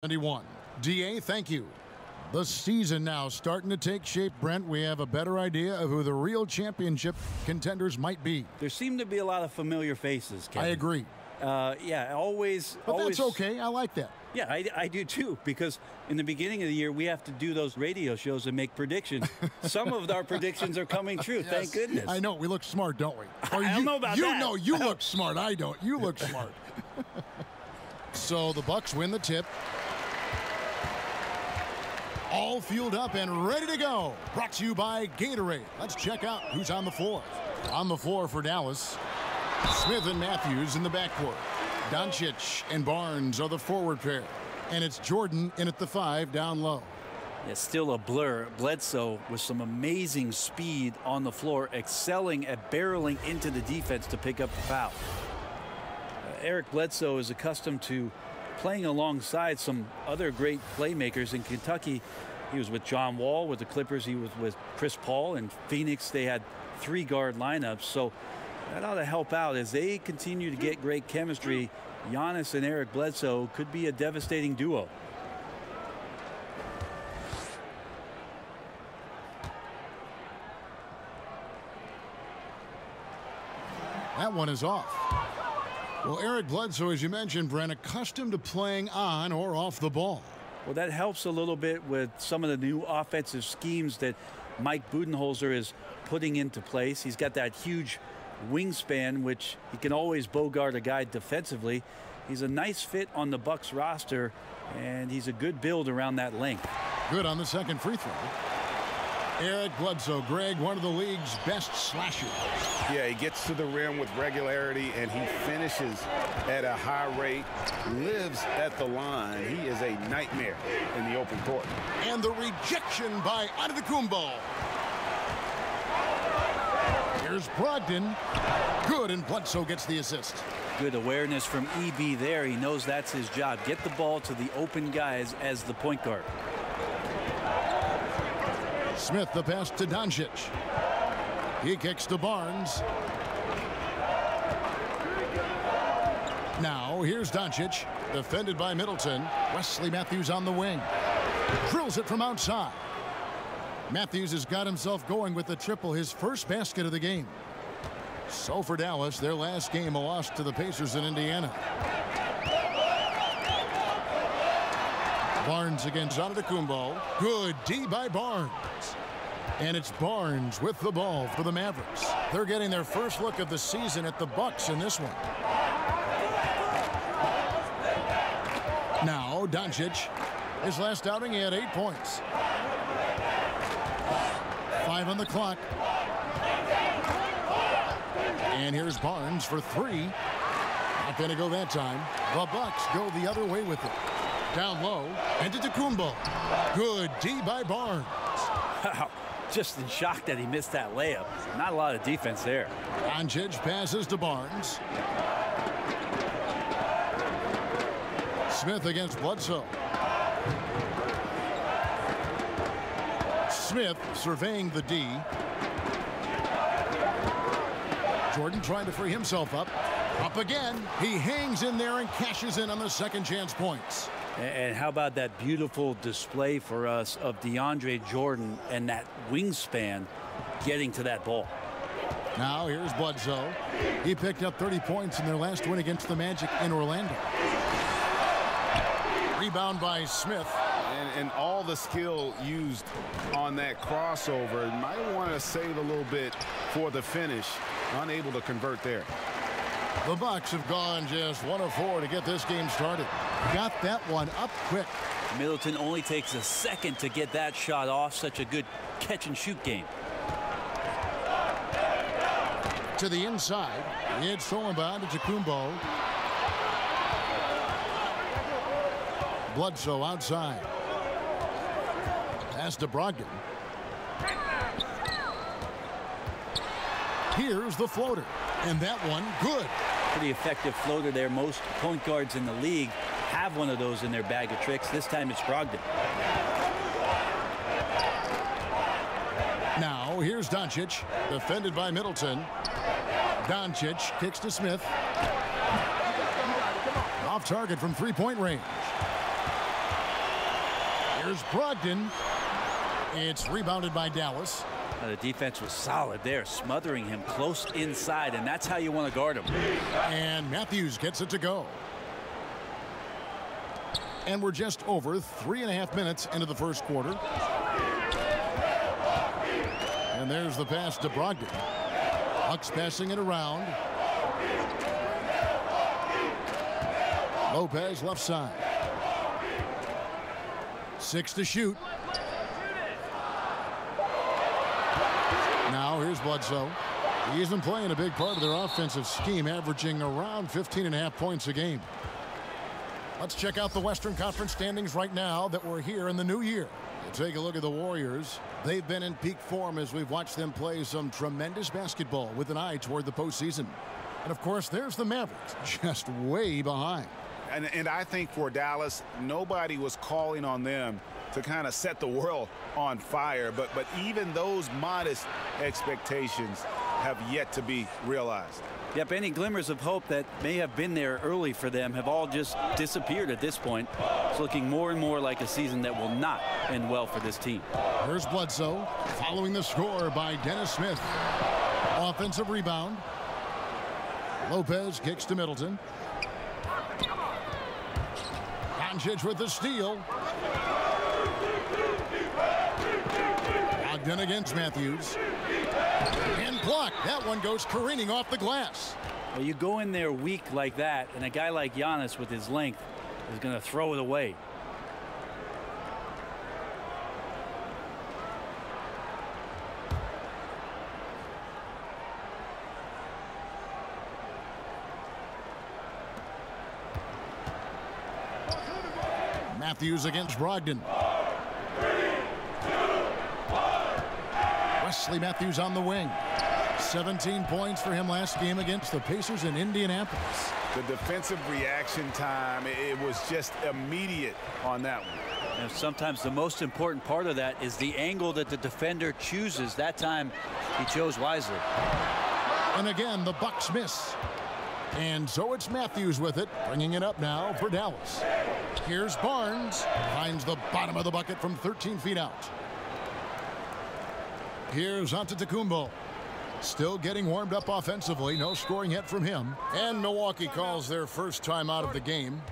71. DA, thank you. The season now starting to take shape, Brent. We have a better idea of who the real championship contenders might be. There seem to be a lot of familiar faces, Kevin. I agree. Yeah, always. But that's okay. I like that. Yeah, I do too, because in the beginning of the year, we have to do those radio shows and make predictions. Some of our predictions are coming true, yes. Thank goodness. I know. We look smart, don't we? Or I don't know about that. You know you look smart. I don't. You look smart. So the Bucks win the tip. All fueled up and ready to go. Brought to you by Gatorade. Let's check out who's on the floor. On the floor for Dallas, Smith and Matthews in the backcourt. Doncic and Barnes are the forward pair. And it's Jordan in at the 5 down low. Yeah, still a blur. Bledsoe with some amazing speed on the floor, excelling at barreling into the defense to pick up the foul. Eric Bledsoe is accustomed to playing alongside some other great playmakers in Kentucky. He was with John Wall with the Clippers. He was with Chris Paul. In Phoenix, they had 3-guard lineups. So that ought to help out as they continue to get great chemistry. Giannis and Eric Bledsoe could be a devastating duo. That one is off. Well, Eric Bledsoe, as you mentioned, Brent, accustomed to playing on or off the ball. Well, that helps a little bit with some of the new offensive schemes that Mike Budenholzer is putting into place. He's got that huge wingspan, which he can always bogart a guy defensively. He's a nice fit on the Bucks roster, and he's a good build around that length. Good on the second free throw. Eric Bledsoe, Greg, one of the league's best slashers. Yeah, he gets to the rim with regularity, and he finishes at a high rate, lives at the line. He is a nightmare in the open court. And the rejection by Antetokounmpo. Here's Brogdon. Good, and Bledsoe gets the assist. Good awareness from EB there. He knows that's his job. Get the ball to the open guys as the point guard. Smith, the pass to Doncic. He kicks to Barnes. Now, here's Doncic, defended by Middleton. Wesley Matthews on the wing. Drills it from outside. Matthews has got himself going with the triple, his first basket of the game. So for Dallas, their last game, a loss to the Pacers in Indiana. Barnes against Antetokounmpo. Good D by Barnes. And it's Barnes with the ball for the Mavericks. They're getting their first look of the season at the Bucks in this one. Now, Doncic. His last outing, he had 8 points. 5 on the clock. And here's Barnes for 3. Not going to go that time. The Bucks go the other way with it. Down low, and Antetokounmpo. Good D by Barnes. Wow, just in shock that he missed that layup. Not a lot of defense there. Doncic passes to Barnes. Smith against Bledsoe. Smith surveying the D. Jordan trying to free himself up. Up again. He hangs in there and cashes in on the second chance points. And how about that beautiful display for us of DeAndre Jordan and that wingspan getting to that ball. Now here's Bledsoe. He picked up 30 points in their last win against the Magic in Orlando. Rebound by Smith. And all the skill used on that crossover. Might want to save a little bit for the finish. Unable to convert there. The Bucks have gone just 1 of 4 to get this game started. Got that one up quick. Middleton only takes a second to get that shot off. Such a good catch-and-shoot game. To the inside. It's stolen by Antetokounmpo. Bledsoe outside. Pass to Brogdon. Here's the floater. And that one, good. Pretty effective floater there. Most point guards in the league have one of those in their bag of tricks. This time it's Brogdon. Now, here's Doncic, defended by Middleton. Doncic kicks to Smith. Off target from three-point range. Here's Brogdon. It's rebounded by Dallas. The defense was solid there, smothering him close inside, and that's how you want to guard him. And Matthews gets it to go. And we're just over 3.5 minutes into the first quarter. And there's the pass to Brogdon. Bucks passing it around. Lopez left side. 6 to shoot. Now here's Bledsoe. He's been playing a big part of their offensive scheme, averaging around 15.5 points a game. Let's check out the Western Conference standings right now that we're here in the new year. You take a look at the Warriors. They've been in peak form as we've watched them play some tremendous basketball with an eye toward the postseason. And of course, there's the Mavericks, just way behind. And I think for Dallas, nobody was calling on them to kind of set the world on fire. But even those modest expectations have yet to be realized. Yep, any glimmers of hope that may have been there early for them have all just disappeared at this point. It's looking more and more like a season that will not end well for this team. Here's Bledsoe following the score by Dennis Smith. Offensive rebound. Lopez kicks to Middleton. Doncic with the steal. Brogdon against Matthews. And blocked. That one goes careening off the glass. Well, you go in there weak like that, and a guy like Giannis with his length is going to throw it away. Matthews against Brogdon. Wesley Matthews on the wing. 17 points for him last game against the Pacers in Indianapolis. The defensive reaction time, it was just immediate on that one. And sometimes the most important part of that is the angle that the defender chooses. That time he chose wisely. And again, the Bucks miss. And so it's Matthews with it, bringing it up now for Dallas. Here's Barnes. Finds the bottom of the bucket from 13 feet out. Here's Antetokounmpo. Still getting warmed up offensively. No scoring yet from him. And Milwaukee calls their first time out of the game.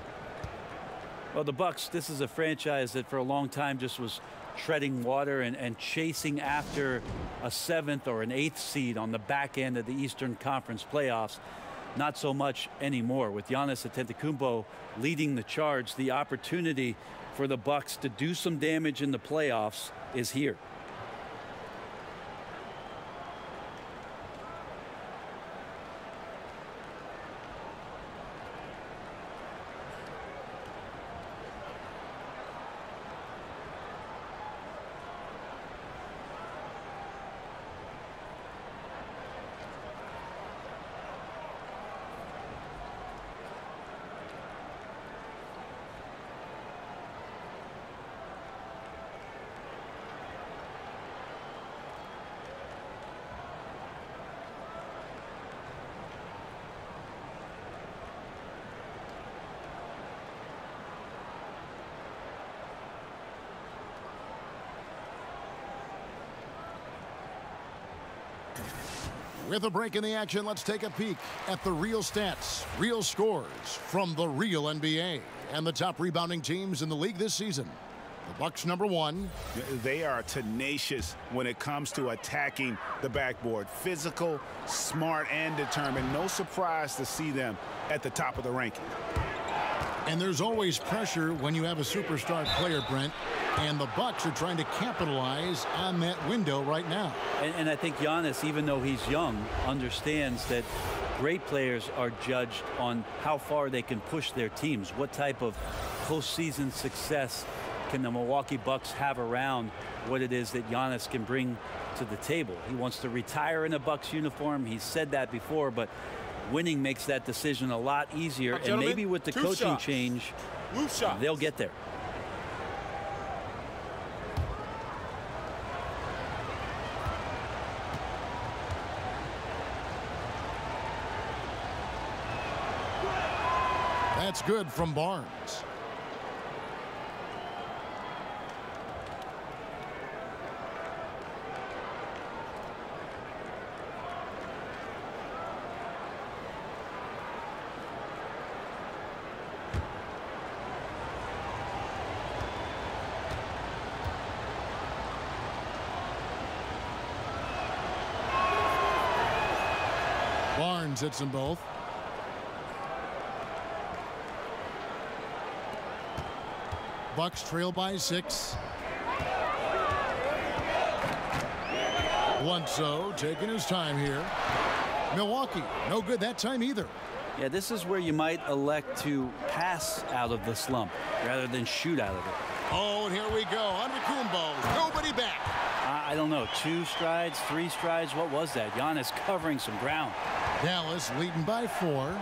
Well, the Bucks, this is a franchise that for a long time just was treading water and chasing after a 7th or an 8th seed on the back end of the Eastern Conference playoffs. Not so much anymore. With Giannis Antetokounmpo leading the charge, the opportunity for the Bucks to do some damage in the playoffs is here. With a break in the action, let's take a peek at the real stats, real scores from the real NBA and the top rebounding teams in the league this season. The Bucks #1. They are tenacious when it comes to attacking the backboard. Physical, smart, and determined. No surprise to see them at the top of the ranking. And there's always pressure when you have a superstar player, Brent. And the Bucks are trying to capitalize on that window right now. And I think Giannis, even though he's young, understands that great players are judged on how far they can push their teams. What type of postseason success can the Milwaukee Bucks have around what it is that Giannis can bring to the table? He wants to retire in a Bucks uniform. He's said that before, but winning makes that decision a lot easier. And maybe with the coaching change, they'll get there. That's good from Barnes. Barnes hits them both. Bucks trail by 6. Bledsoe taking his time here. Milwaukee, no good that time either. Yeah, this is where you might elect to pass out of the slump rather than shoot out of it. Oh, and here we go. Antetokounmpo, nobody back. I don't know, 2 strides, 3 strides. What was that? Giannis covering some ground. Dallas leading by 4.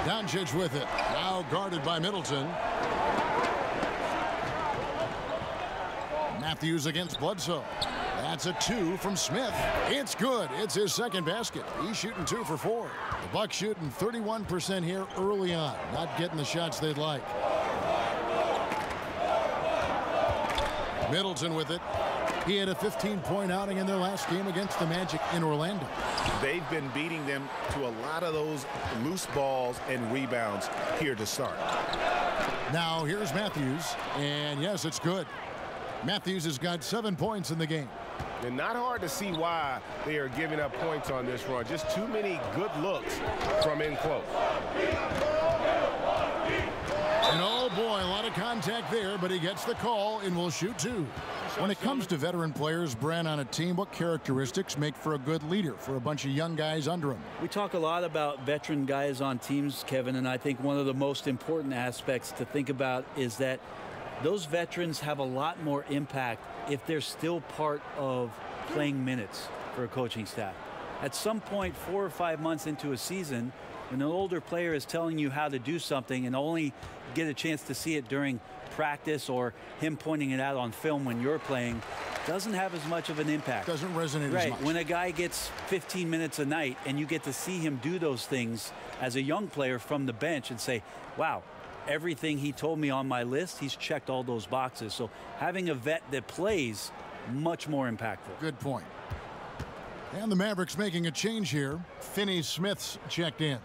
Doncic with it. Now guarded by Middleton. Matthews against Bledsoe. That's a 2 from Smith. It's good. It's his second basket. He's shooting 2 for 4. The Bucks shooting 31% here early on. Not getting the shots they'd like. Middleton with it. He had a 15-point outing in their last game against the Magic in Orlando. They've been beating them to a lot of those loose balls and rebounds here to start. Now here's Matthews. And yes, it's good. Matthews has got 7 points in the game. And not hard to see why they are giving up points on this run. Just too many good looks from in close. And oh boy, a lot of contact there, but he gets the call and will shoot 2. When it comes to veteran players, Brent, on a team, what characteristics make for a good leader for a bunch of young guys under him? We talk a lot about veteran guys on teams, Kevin, and I think one of the most important aspects to think about is that those veterans have a lot more impact if they're still part of playing minutes for a coaching staff. At some point, 4 or 5 months into a season, when an older player is telling you how to do something and only get a chance to see it during practice or him pointing it out on film when you're playing, doesn't have as much of an impact. Doesn't resonate right. as much. When a guy gets 15 minutes a night and you get to see him do those things as a young player from the bench and say, wow, everything he told me on my list, he's checked all those boxes. So having a vet that plays, much more impactful. Good point. And the Mavericks making a change here. Finney Smith's checked in.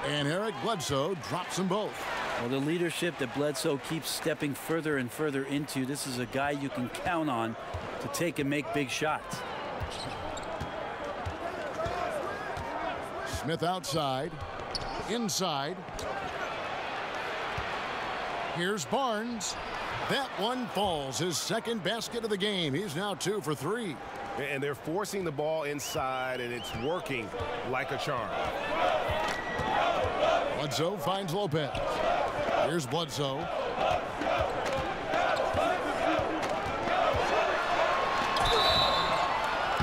And Eric Bledsoe drops them both. Well, the leadership that Bledsoe keeps stepping further and further into, this is a guy you can count on to take and make big shots. Smith outside. Inside. Here's Barnes. That one falls. His second basket of the game. He's now 2 for 3. And they're forcing the ball inside, and it's working like a charm. Bledsoe finds Lopez. Here's Bledsoe.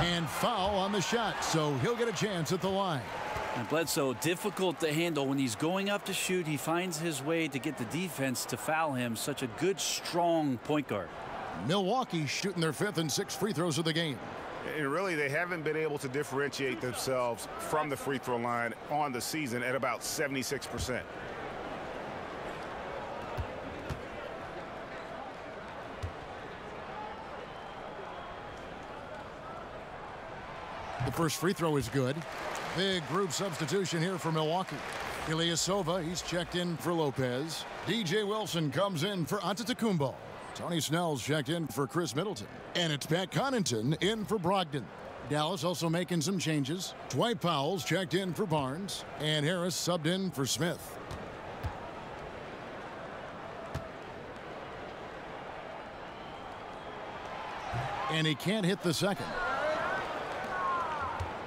And foul on the shot, so he'll get a chance at the line. And Bledsoe, difficult to handle when he's going up to shoot. He finds his way to get the defense to foul him. Such a good, strong point guard. Milwaukee shooting their 5th and 6th free throws of the game. And really, they haven't been able to differentiate themselves from the free throw line on the season at about 76%. The first free throw is good. Big group substitution here for Milwaukee. Ilyasova, he's checked in for Lopez. DJ Wilson comes in for Antetokounmpo. Tony Snell's checked in for Chris Middleton. And it's Pat Connaughton in for Brogdon. Dallas also making some changes. Dwight Powell's checked in for Barnes. And Harris subbed in for Smith. And he can't hit the second.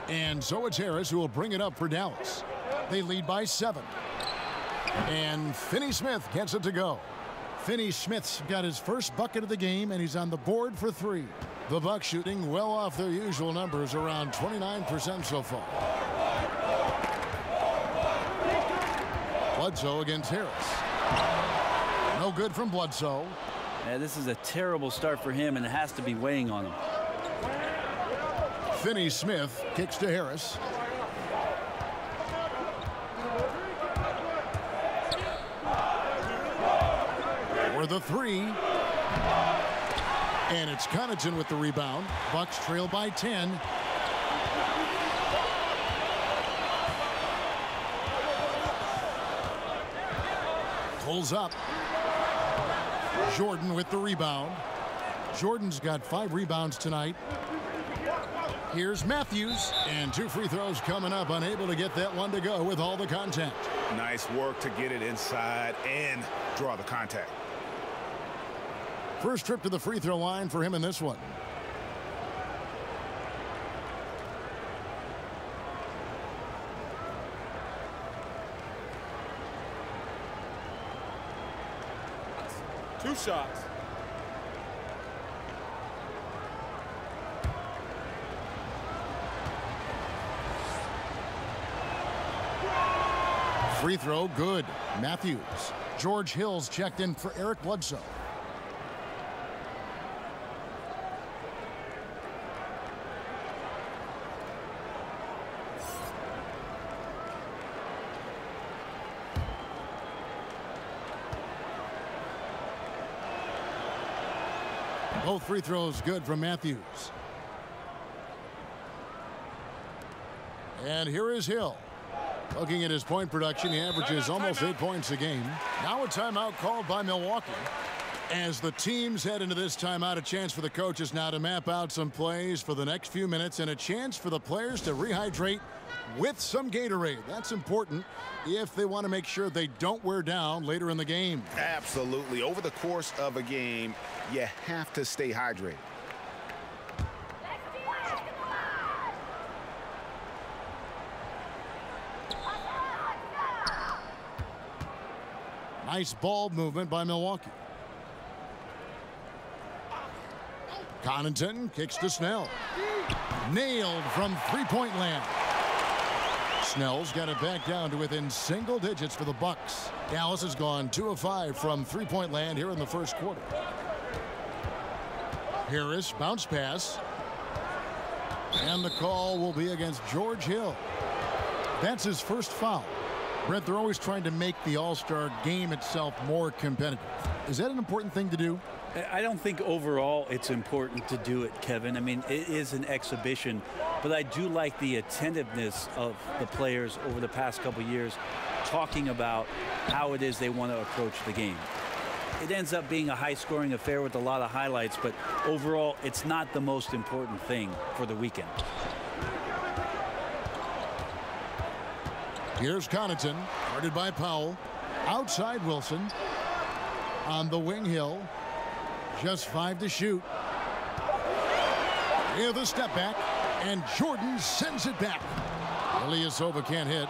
And so it's Harris who will bring it up for Dallas. They lead by 7. And Finney Smith gets it to go. Finney Smith's got his first bucket of the game, and he's on the board for 3. The Bucks shooting well off their usual numbers, around 29% so far. Bledsoe against Harris. No good from Bledsoe. Yeah, this is a terrible start for him, and it has to be weighing on him. Finney Smith kicks to Harris. For the 3. And it's Connaughton with the rebound. Bucks trail by 10. Pulls up. Jordan with the rebound. Jordan's got 5 rebounds tonight. Here's Matthews, and 2 free throws coming up, unable to get that one to go with all the contact. Nice work to get it inside and draw the contact. First trip to the free throw line for him in this one. Two shots. Free throw, good. Matthews. George Hill's checked in for Eric Bledsoe. Both free throws good from Matthews. And here is Hill. Looking at his point production, he averages almost 8 points a game. Now a timeout called by Milwaukee. As the teams head into this timeout, a chance for the coaches now to map out some plays for the next few minutes and a chance for the players to rehydrate with some Gatorade. That's important if they want to make sure they don't wear down later in the game. Absolutely. Over the course of a game, you have to stay hydrated. Nice ball movement by Milwaukee. Connaughton kicks to Snell. Nailed from three-point land. Snell's got it back down to within single digits for the Bucks. Dallas has gone 2 of 5 from three-point land here in the first quarter. Harris, bounce pass. And the call will be against George Hill. That's his first foul. Brett, they're always trying to make the All-Star game itself more competitive. Is that an important thing to do? I don't think overall it's important to do it, Kevin. I mean, it is an exhibition, but I do like the attentiveness of the players over the past couple of years talking about how it is they want to approach the game. It ends up being a high-scoring affair with a lot of highlights, but overall, it's not the most important thing for the weekend. Here's Connaughton, guarded by Powell. Outside Wilson. On the wing, Hill. Just 5 to shoot. Here the step back, and Jordan sends it back. Ilyasova can't hit.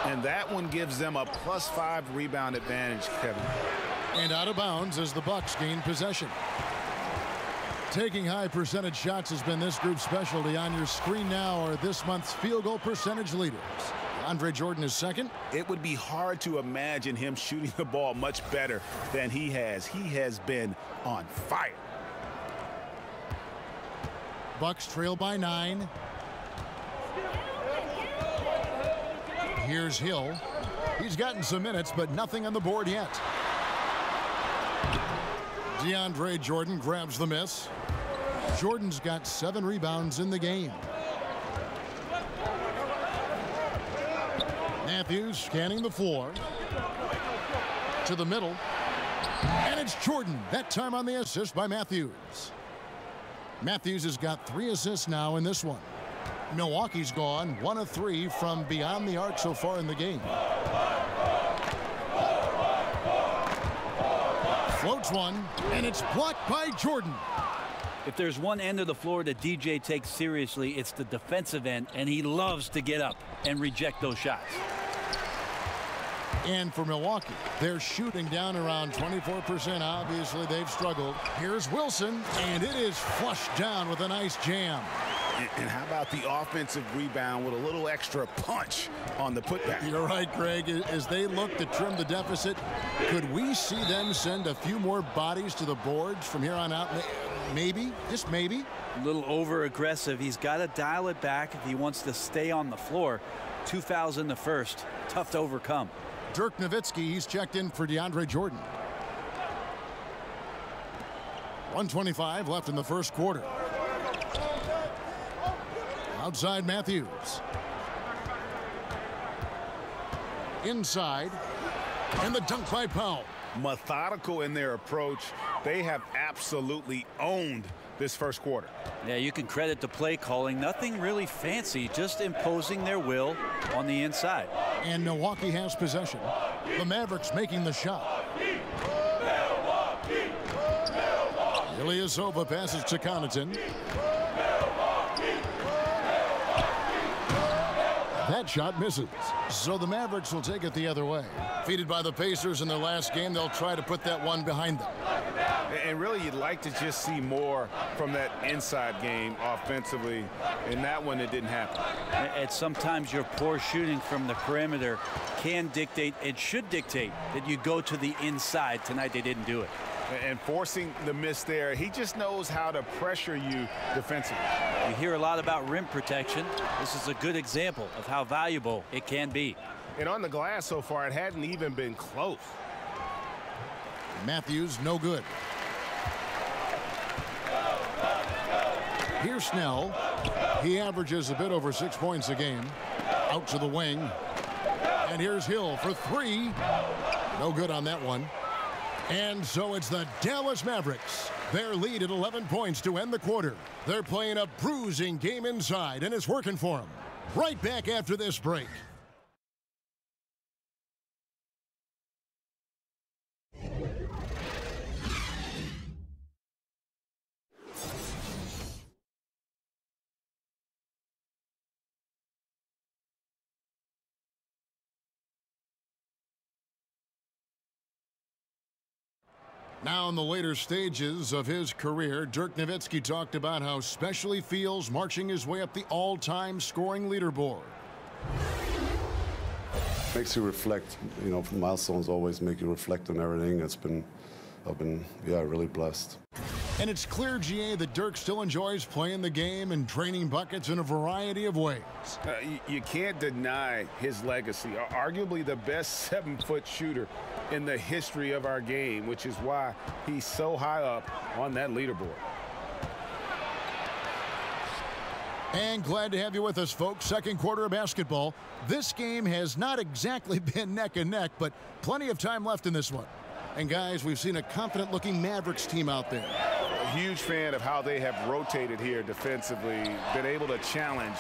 And that one gives them a +5 rebound advantage, Kevin. And out of bounds as the Bucks gain possession. Taking high percentage shots has been this group's specialty. On your screen now are this month's field goal percentage leaders. Andre Jordan is second. It would be hard to imagine him shooting the ball much better than he has. He has been on fire. Bucks trail by 9. Here's Hill. He's gotten some minutes, but nothing on the board yet. DeAndre Jordan grabs the miss. Jordan's got 7 rebounds in the game. Matthews scanning the floor. To the middle. And it's Jordan. That time on the assist by Matthews. Matthews has got 3 assists now in this one. Milwaukee's gone 1 of 3 from beyond the arc so far in the game. Floats one, and it's blocked by Jordan. If there's one end of the floor that DJ takes seriously, it's the defensive end, and he loves to get up and reject those shots. And for Milwaukee, they're shooting down around 24%. Obviously, they've struggled. Here's Wilson, and it is flushed down with a nice jam. And how about the offensive rebound with a little extra punch on the putback? You're right, Greg. As they look to trim the deficit, could we see them send a few more bodies to the boards from here on out? Maybe, just maybe. A little over-aggressive. He's got to dial it back if he wants to stay on the floor. 2 fouls in the first. Tough to overcome. Dirk Nowitzki, he's checked in for DeAndre Jordan. 1:25 left in the first quarter. Outside Matthews. Inside. And the dunk by Powell. Methodical in their approach. They have absolutely owned this first quarter. Yeah, you can credit the play calling. Nothing really fancy, just imposing their will on the inside. And Milwaukee has possession. The Mavericks making the shot. Ilyasova passes to Connaughton. That shot misses. So the Mavericks will take it the other way. Defeated by the Pacers in their last game, they'll try to put that one behind them. And really, you'd like to just see more from that inside game offensively. In that one, it didn't happen. And sometimes your poor shooting from the perimeter can dictate, it should dictate, that you go to the inside. Tonight, they didn't do it. And forcing the miss there, he just knows how to pressure you defensively. We hear a lot about rim protection. This is a good example of how valuable it can be. And on the glass so far, it hadn't even been close. Matthews, no good. Here's Snell. He averages a bit over 6 points a game. Out to the wing. And here's Hill for three. No good on that one. And so it's the Dallas Mavericks. Their lead at 11 points to end the quarter. They're playing a bruising game inside, and it's working for them. Right back after this break. Now in the later stages of his career, Dirk Nowitzki talked about how special he feels marching his way up the all-time scoring leaderboard. Makes you reflect, you know, milestones always make you reflect on everything. I've been really blessed. And it's clear, GA, that Dirk still enjoys playing the game and draining buckets in a variety of ways. You can't deny his legacy. Arguably the best 7-foot shooter in the history of our game, which is why he's so high up on that leaderboard. And glad to have you with us, folks. Second quarter of basketball. This game has not exactly been neck and neck, but plenty of time left in this one. And guys, we've seen a confident-looking Mavericks team out there. A huge fan of how they have rotated here defensively, been able to challenge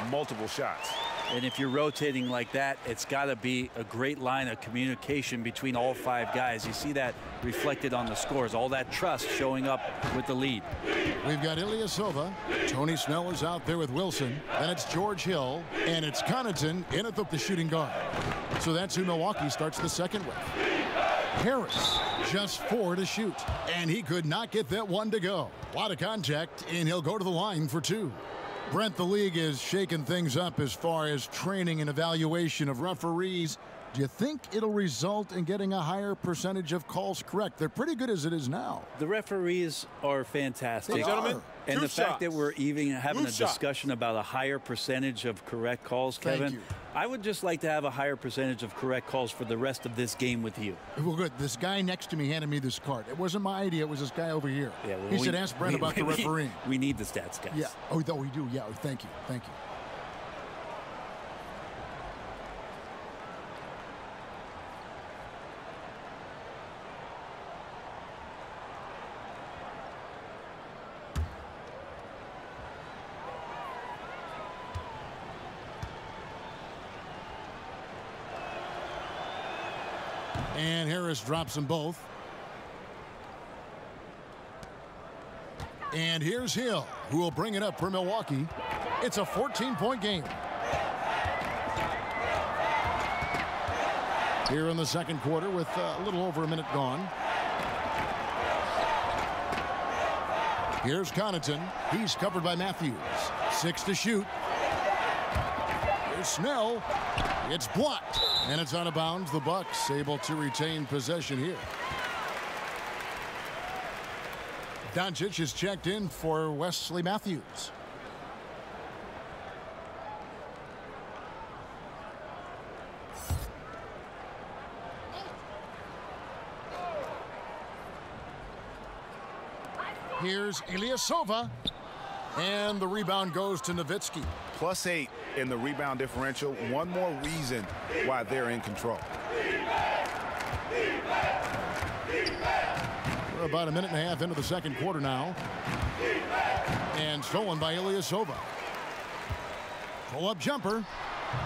multiple shots. And if you're rotating like that, it's got to be a great line of communication between all five guys. You see that reflected on the scores, all that trust showing up with the lead. We've got Ilyasova. Tony Snell is out there with Wilson. Then it's George Hill. And it's Connaughton in at the shooting guard. So that's who Milwaukee starts the second with. Harris, just 4 to shoot. And he could not get that one to go. A lot of contact, and he'll go to the line for 2. Brent, the league is shaking things up as far as training and evaluation of referees. Do you think it'll result in getting a higher percentage of calls correct? They're pretty good as it is now. The referees are fantastic. They Gentlemen, and two the fact that shots. we're even having Two a shots. discussion about a higher percentage of correct calls, Thank Kevin, you. I would just like to have a higher percentage of correct calls for the rest of this game with you. Well, good. This guy next to me handed me this card. It wasn't my idea. It was this guy over here. Yeah, well, he said, ask Brent about the refereeing. We need the stats, guys. Yeah. Oh, we do. Yeah. Oh, thank you. Thank you. And Harris drops them both. And here's Hill, who will bring it up for Milwaukee. It's a 14-point game. Here in the second quarter with a little over a minute gone. Here's Connaughton. He's covered by Matthews. 6 to shoot. Here's Snell. It's blocked. And it's out of bounds. The Bucks able to retain possession here. Doncic is checked in for Wesley Matthews. Here's Ilyasova. And the rebound goes to Nowitzki. +8 in the rebound differential. One more reason why they're in control. We're about a minute and a half into the second quarter now. And stolen by Ilyasova. Pull-up jumper,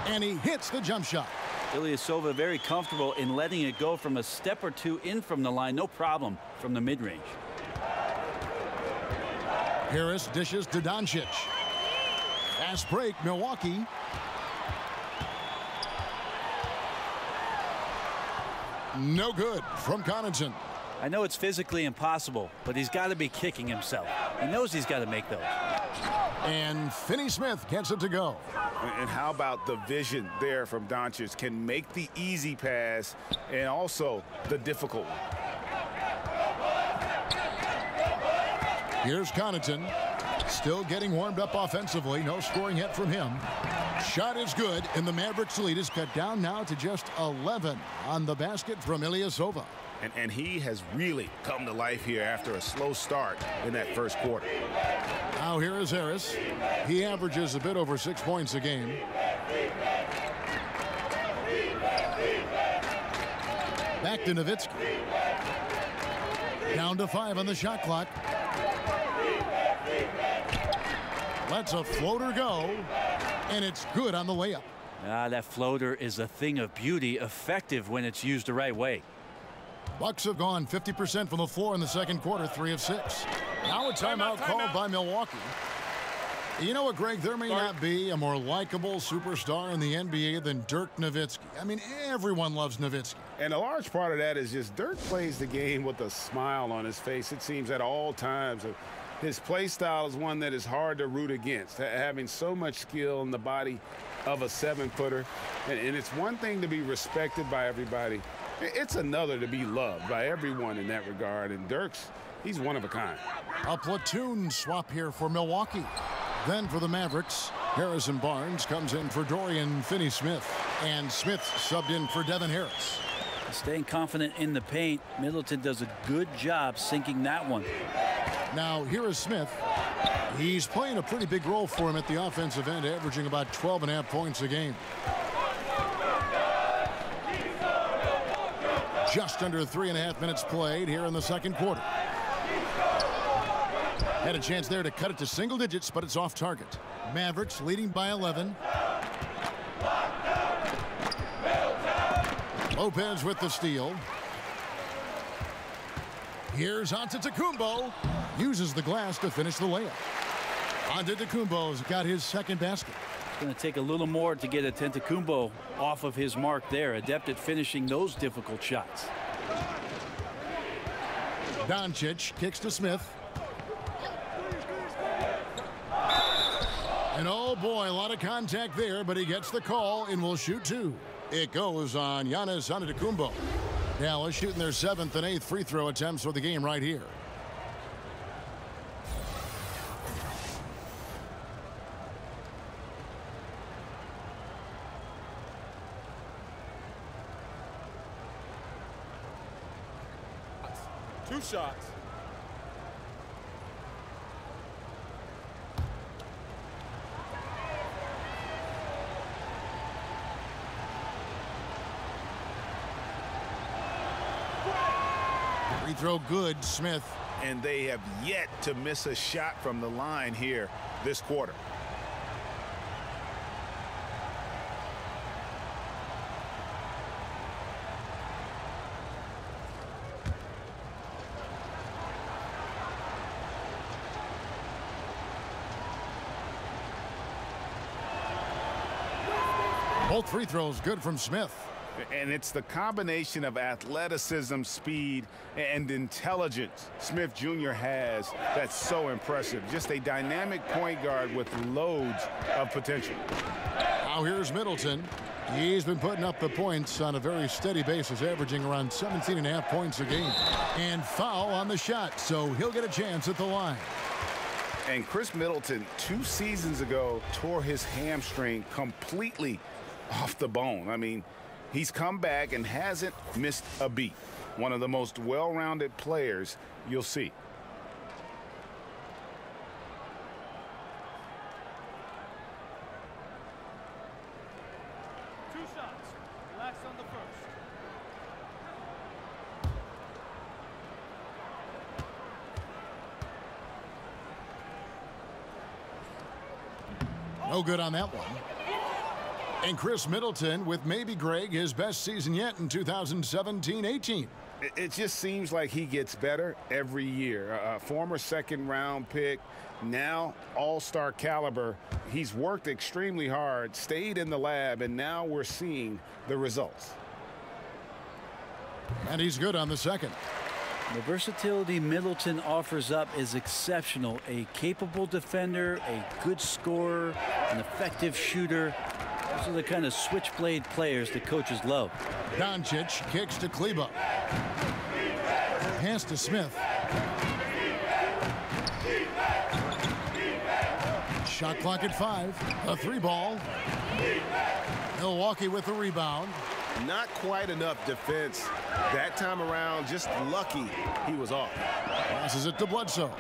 and he hits the jump shot. Ilyasova very comfortable in letting it go from a step or two in from the line. No problem from the mid-range. Harris dishes to Doncic. Fast break, Milwaukee. No good from Connaughton. I know it's physically impossible, but he's got to be kicking himself. He knows he's got to make those. And Finney Smith gets it to go. And how about the vision there from Doncic? Can make the easy pass and also the difficult one. Here's Connaughton. Still getting warmed up offensively. No scoring hit from him. Shot is good, and the Mavericks lead is cut down now to just 11 on the basket from Ilyasova. And he has really come to life here after a slow start in that first quarter. Now here is Harris. He averages a bit over 6 points a game. Back to Nowitzki. Down to 5 on the shot clock. Lets a floater go, and it's good on the layup. That floater is a thing of beauty, effective when it's used the right way. Bucks have gone 50% from the floor in the second quarter, 3 of 6. Now a timeout called by Milwaukee. You know what, Greg? There may not be a more likable superstar in the NBA than Dirk Nowitzki. I mean, everyone loves Nowitzki. And a large part of that is just Dirk plays the game with a smile on his face, it seems, at all times. His play style is one that is hard to root against, having so much skill in the body of a 7-footer. And it's one thing to be respected by everybody. It's another to be loved by everyone in that regard. And he's one of a kind. A platoon swap here for Milwaukee. Then for the Mavericks, Harrison Barnes comes in for Dorian Finney-Smith. And Smith subbed in for Devin Harris. Staying confident in the paint, Middleton does a good job sinking that one. Now here is Smith. He's playing a pretty big role for him at the offensive end, averaging about 12.5 points a game. Just under 3.5 minutes played here in the second quarter. Had a chance there to cut it to single digits, but it's off target. Mavericks leading by 11. Lopez with the steal. Here's Antetokounmpo. Uses the glass to finish the layup. Antetokounmpo's got his second basket. It's going to take a little more to get Antetokounmpo off of his mark there. Adept at finishing those difficult shots. Doncic kicks to Smith. And oh boy, a lot of contact there, but he gets the call and will shoot 2. It goes on Giannis Antetokounmpo. Dallas shooting their 7th and 8th free throw attempts for the game right here. Two shots. Free throw good, Smith. And they have yet to miss a shot from the line here this quarter. Both free throws good from Smith. And it's the combination of athleticism, speed, and intelligence Smith Jr. has that's so impressive. Just a dynamic point guard with loads of potential. Now here's Middleton. He's been putting up the points on a very steady basis, averaging around 17.5 points a game. And foul on the shot, so he'll get a chance at the line. And Chris Middleton, 2 seasons ago, tore his hamstring completely off the bone. I mean, he's come back and hasn't missed a beat. One of the most well-rounded players you'll see. Two shots. Relax on the No good on that one. And Chris Middleton with maybe, Greg, his best season yet in 2017-18. It just seems like he gets better every year. A former second-round pick, now all-star caliber. He's worked extremely hard, stayed in the lab, and now we're seeing the results. And he's good on the second. The versatility Middleton offers up is exceptional. A capable defender, a good scorer, an effective shooter. Those are the kind of switchblade players that coaches love. Doncic kicks to Kleba. Pass to Smith. Shot clock at 5. A 3-ball. Milwaukee with the rebound. Not quite enough defense that time around. Just lucky he was off. Passes it to Bledsoe.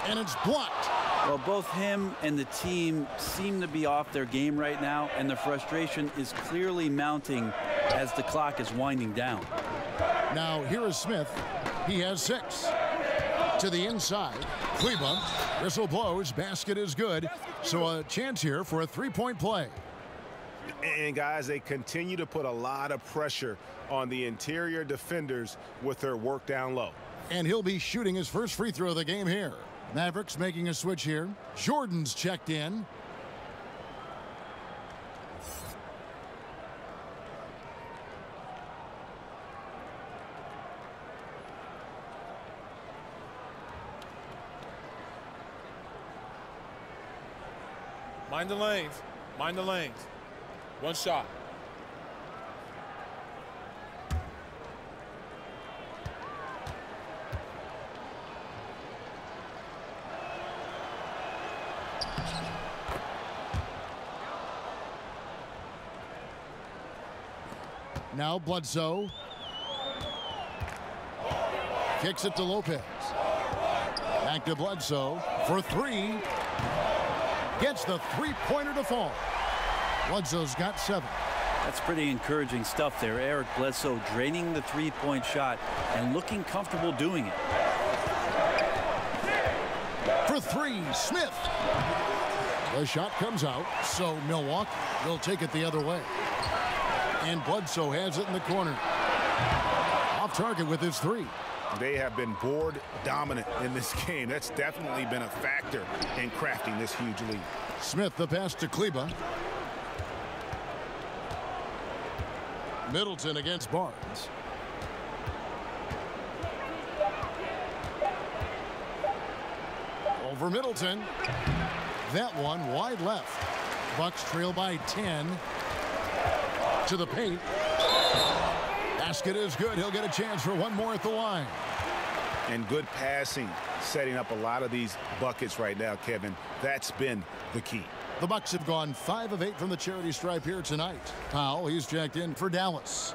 And it's blocked. Well, both him and the team seem to be off their game right now, and the frustration is clearly mounting as the clock is winding down. Now here is Smith. He has 6. To the inside. Kleba. Whistle blows. Basket is good. So a chance here for a 3-point play. And guys, they continue to put a lot of pressure on the interior defenders with their work down low. And he'll be shooting his first free throw of the game here. Mavericks making a switch here. Jordan's checked in. Mind the lanes. Mind the lanes. One shot. Now Bledsoe. Kicks it to Lopez. Back to Bledsoe for 3. Gets the 3-pointer to fall. Bledsoe's got 7. That's pretty encouraging stuff there. Eric Bledsoe draining the 3-point shot and looking comfortable doing it. For 3, Smith. The shot comes out, so Milwaukee will take it the other way. And Bledsoe has it in the corner. Off target with his 3. They have been board dominant in this game. That's definitely been a factor in crafting this huge lead. Smith the pass to Kleba. Middleton against Barnes. Over Middleton. That one wide left. Bucks trail by 10. To the paint. Basket is good. He'll get a chance for one more at the line. And good passing, setting up a lot of these buckets right now, Kevin. That's been the key. The Bucks have gone 5 of 8 from the charity stripe here tonight. Powell, he's checked in for Dallas.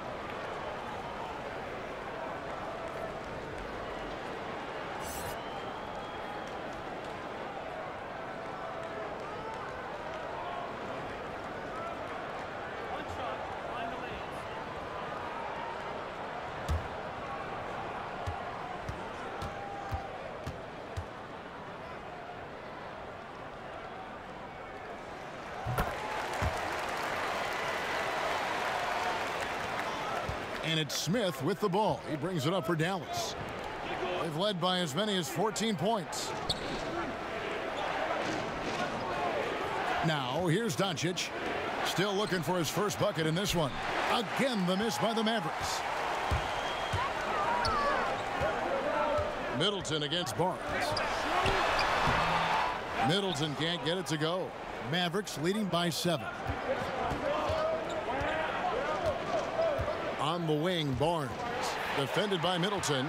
And it's Smith with the ball. He brings it up for Dallas. They've led by as many as 14 points. Now here's Doncic. Still looking for his first bucket in this one. Again, the miss by the Mavericks. Middleton against Barnes. Middleton can't get it to go. Mavericks leading by 7. On the wing, Barnes. Defended by Middleton.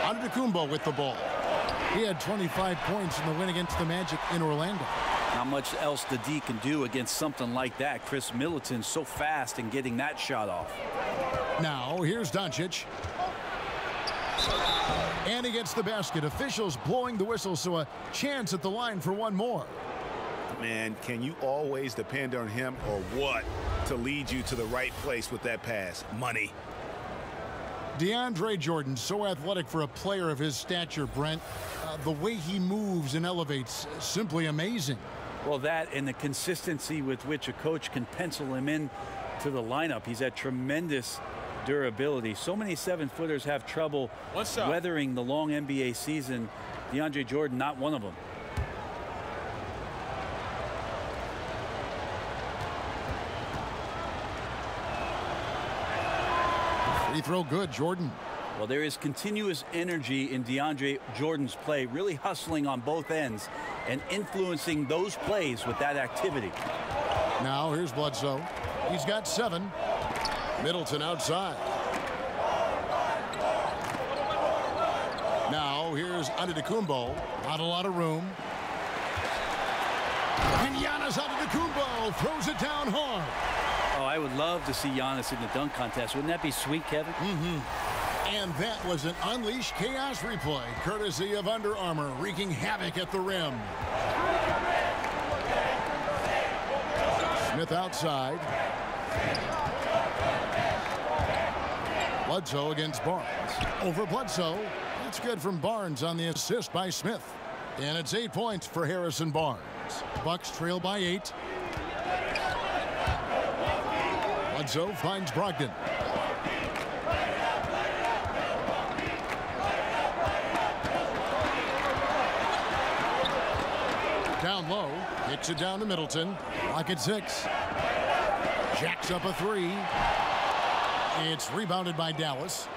Antetokounmpo with the ball. He had 25 points in the win against the Magic in Orlando. Not much else the D can do against something like that. Chris Middleton so fast in getting that shot off. Now here's Doncic. And he gets the basket. Officials blowing the whistle, so a chance at the line for one more. Man, can you always depend on him or what? to lead you to the right place with that pass. Money. DeAndre Jordan, so athletic for a player of his stature, Brent. The way he moves and elevates, simply amazing. Well, that and the consistency with which a coach can pencil him in to the lineup. He's had tremendous durability. So many 7-footers have trouble weathering the long NBA season. DeAndre Jordan, not one of them. Free throw good, Jordan. Well, there is continuous energy in DeAndre Jordan's play, really hustling on both ends and influencing those plays with that activity. Now here's Bledsoe. He's got 7. Middleton outside. Now here's Antetokounmpo. Not a lot of room. And Giannis Antetokounmpo throws it down hard. Oh, I would love to see Giannis in the dunk contest. Wouldn't that be sweet, Kevin? And that was an Unleash Chaos replay, courtesy of Under Armour, wreaking havoc at the rim. Smith outside. Bledsoe against Barnes. Over Bledsoe. It's good from Barnes on the assist by Smith. And it's 8 points for Harrison Barnes. Bucks trail by 8. Bledsoe finds Brogdon. Down low, hits it down to Middleton. Clock at 6. Jacks up a 3. It's rebounded by Dallas.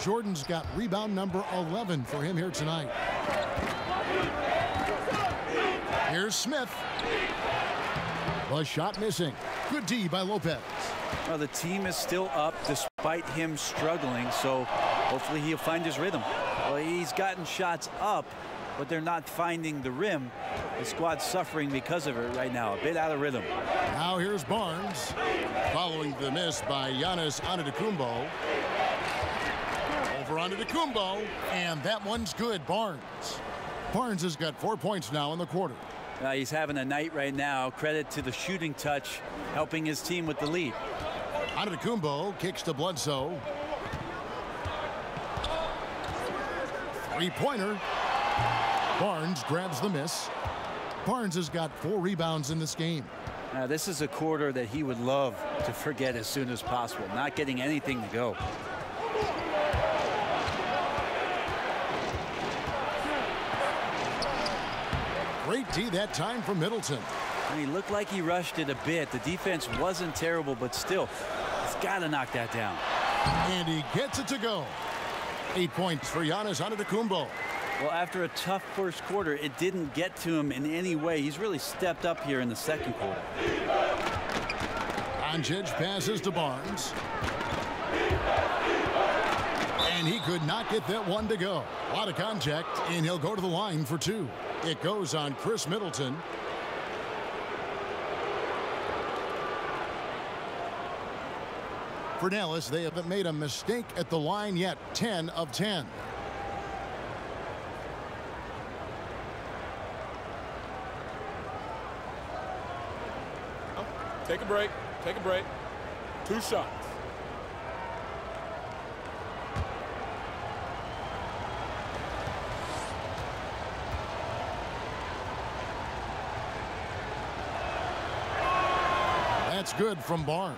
Jordan's got rebound number 11 for him here tonight. Here's Smith. The shot missing. Good D by Lopez. Well, the team is still up despite him struggling, so hopefully he'll find his rhythm. Well, he's gotten shots up, but they're not finding the rim. The squad's suffering because of it right now, a bit out of rhythm. Now here's Barnes, following the miss by Giannis Antetokounmpo. Over Antetokounmpo, and that one's good. Barnes has got 4 points now in the quarter. He's having a night right now. Credit to the shooting touch, helping his team with the lead. Antetokounmpo kicks to Bledsoe. Three-pointer. Barnes grabs the miss. Barnes has got 4 rebounds in this game. Now, this is a quarter that he would love to forget as soon as possible, not getting anything to go. Great D that time from Middleton. And he looked like he rushed it a bit. The defense wasn't terrible, but still, he's got to knock that down. And he gets it to go. 8 points for Giannis Antetokounmpo. Well, after a tough first quarter, it didn't get to him in any way. He's really stepped up here in the second quarter. Doncic passes to Barnes. And he could not get that one to go. A lot of contact, and he'll go to the line for 2. It goes on Chris Middleton. For Dallas, they haven't made a mistake at the line yet. 10 of 10. Take a break. Take a break. 2 shots. That's good from Barnes.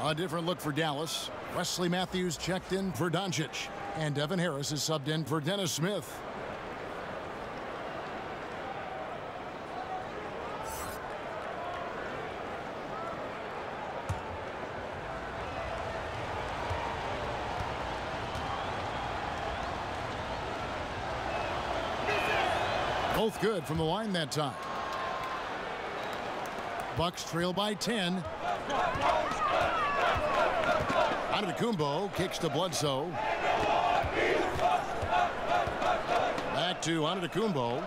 A different look for Dallas. Wesley Matthews checked in for Doncic. And Devin Harris is subbed in for Dennis Smith. Both good from the line that time. Bucks trail by 10. Antetokounmpo kicks to Bledsoe. Back to Antetokounmpo.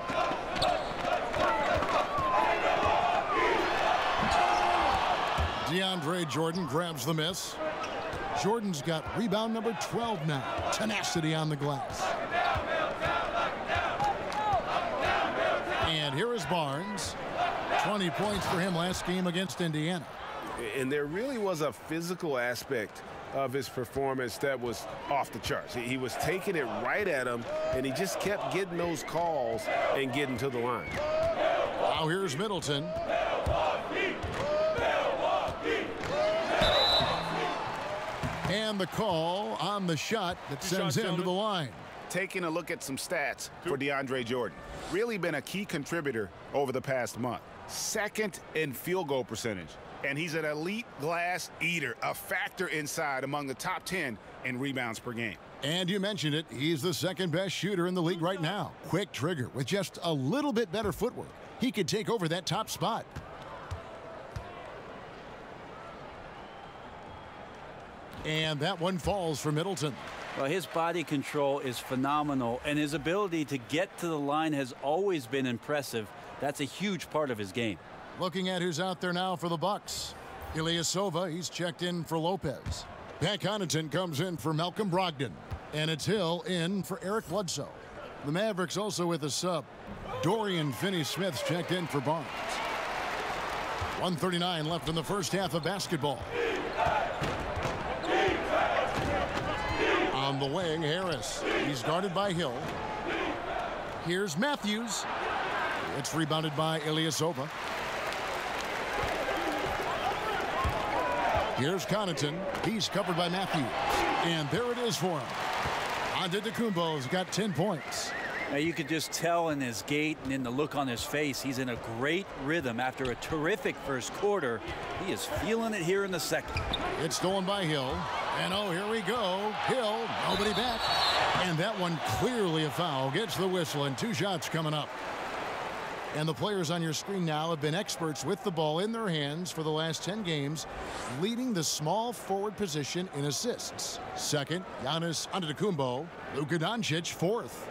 DeAndre Jordan grabs the miss. Jordan's got rebound number 12 now. Tenacity on the glass. And here is Barnes. 20 points for him last game against Indiana. And there really was a physical aspect of his performance that was off the charts. He was taking it right at him, and he just kept getting those calls and getting to the line. Now here's Middleton. And the call on the shot that sends him to the line. Taking a look at some stats for DeAndre Jordan. Really been a key contributor over the past month. Second in field goal percentage. And he's an elite glass eater, a factor inside among the top 10 in rebounds per game. And you mentioned it, he's the second best shooter in the league right now. Quick trigger with just a little bit better footwork. He could take over that top spot. And that one falls for Middleton. Well, his body control is phenomenal, and his ability to get to the line has always been impressive. That's a huge part of his game. Looking at who's out there now for the Bucks. Ilyasova, he's checked in for Lopez. Pat Connaughton comes in for Malcolm Brogdon. And it's Hill in for Eric Bledsoe. The Mavericks also with a sub. Dorian Finney-Smith's checked in for Barnes. 1:39 left in the first half of basketball. On the wing, Harris. He's guarded by Hill. Here's Matthews. It's rebounded by Ilyasova. Here's Connaughton. He's covered by Matthews. And there it is for him. Antetokounmpo's got 10 points. Now you could just tell in his gait and in the look on his face, he's in a great rhythm after a terrific first quarter. He is feeling it here in the second. It's stolen by Hill. And oh, here we go. Hill, nobody back. And that one clearly a foul. Gets the whistle and 2 shots coming up. And the players on your screen now have been experts with the ball in their hands for the last 10 games, leading the small forward position in assists. Second, Giannis Antetokounmpo. Luka Doncic, fourth.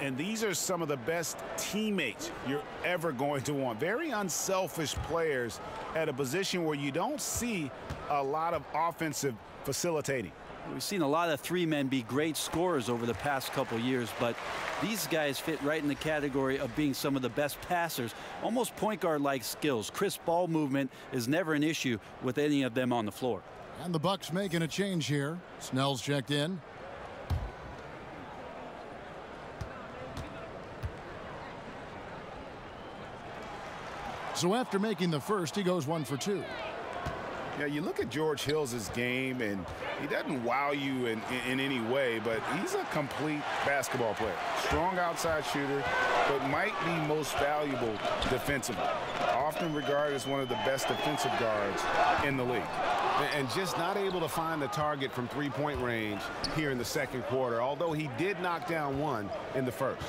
And these are some of the best teammates you're ever going to want. Very unselfish players at a position where you don't see a lot of offensive facilitating. We've seen a lot of 3 men be great scorers over the past couple years, but these guys fit right in the category of being some of the best passers, almost point guard-like skills. Crisp ball movement is never an issue with any of them on the floor. And the Bucks making a change here. Snell's checked in. So after making the first, he goes 1 for 2. Yeah, you look at George Hill's game, and he doesn't wow you in any way, but he's a complete basketball player. Strong outside shooter, but might be most valuable defensively. Often regarded as one of the best defensive guards in the league. And just not able to find the target from three-point range here in the second quarter, although he did knock down one in the first.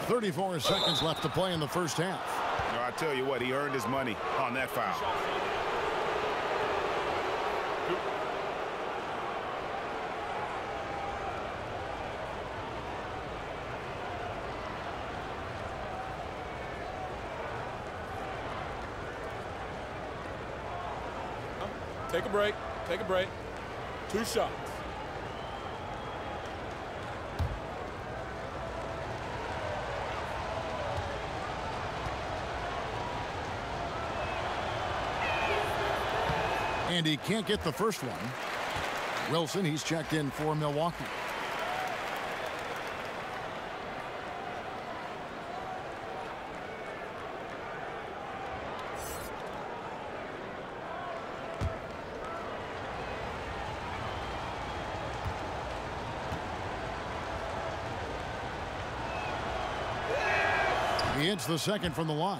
34 seconds left to play in the first half. I tell you what, he earned his money on that foul. Take a break. Take a break. 2 shots. And he can't get the first one. Wilson, he's checked in for Milwaukee. He hits the second from the line.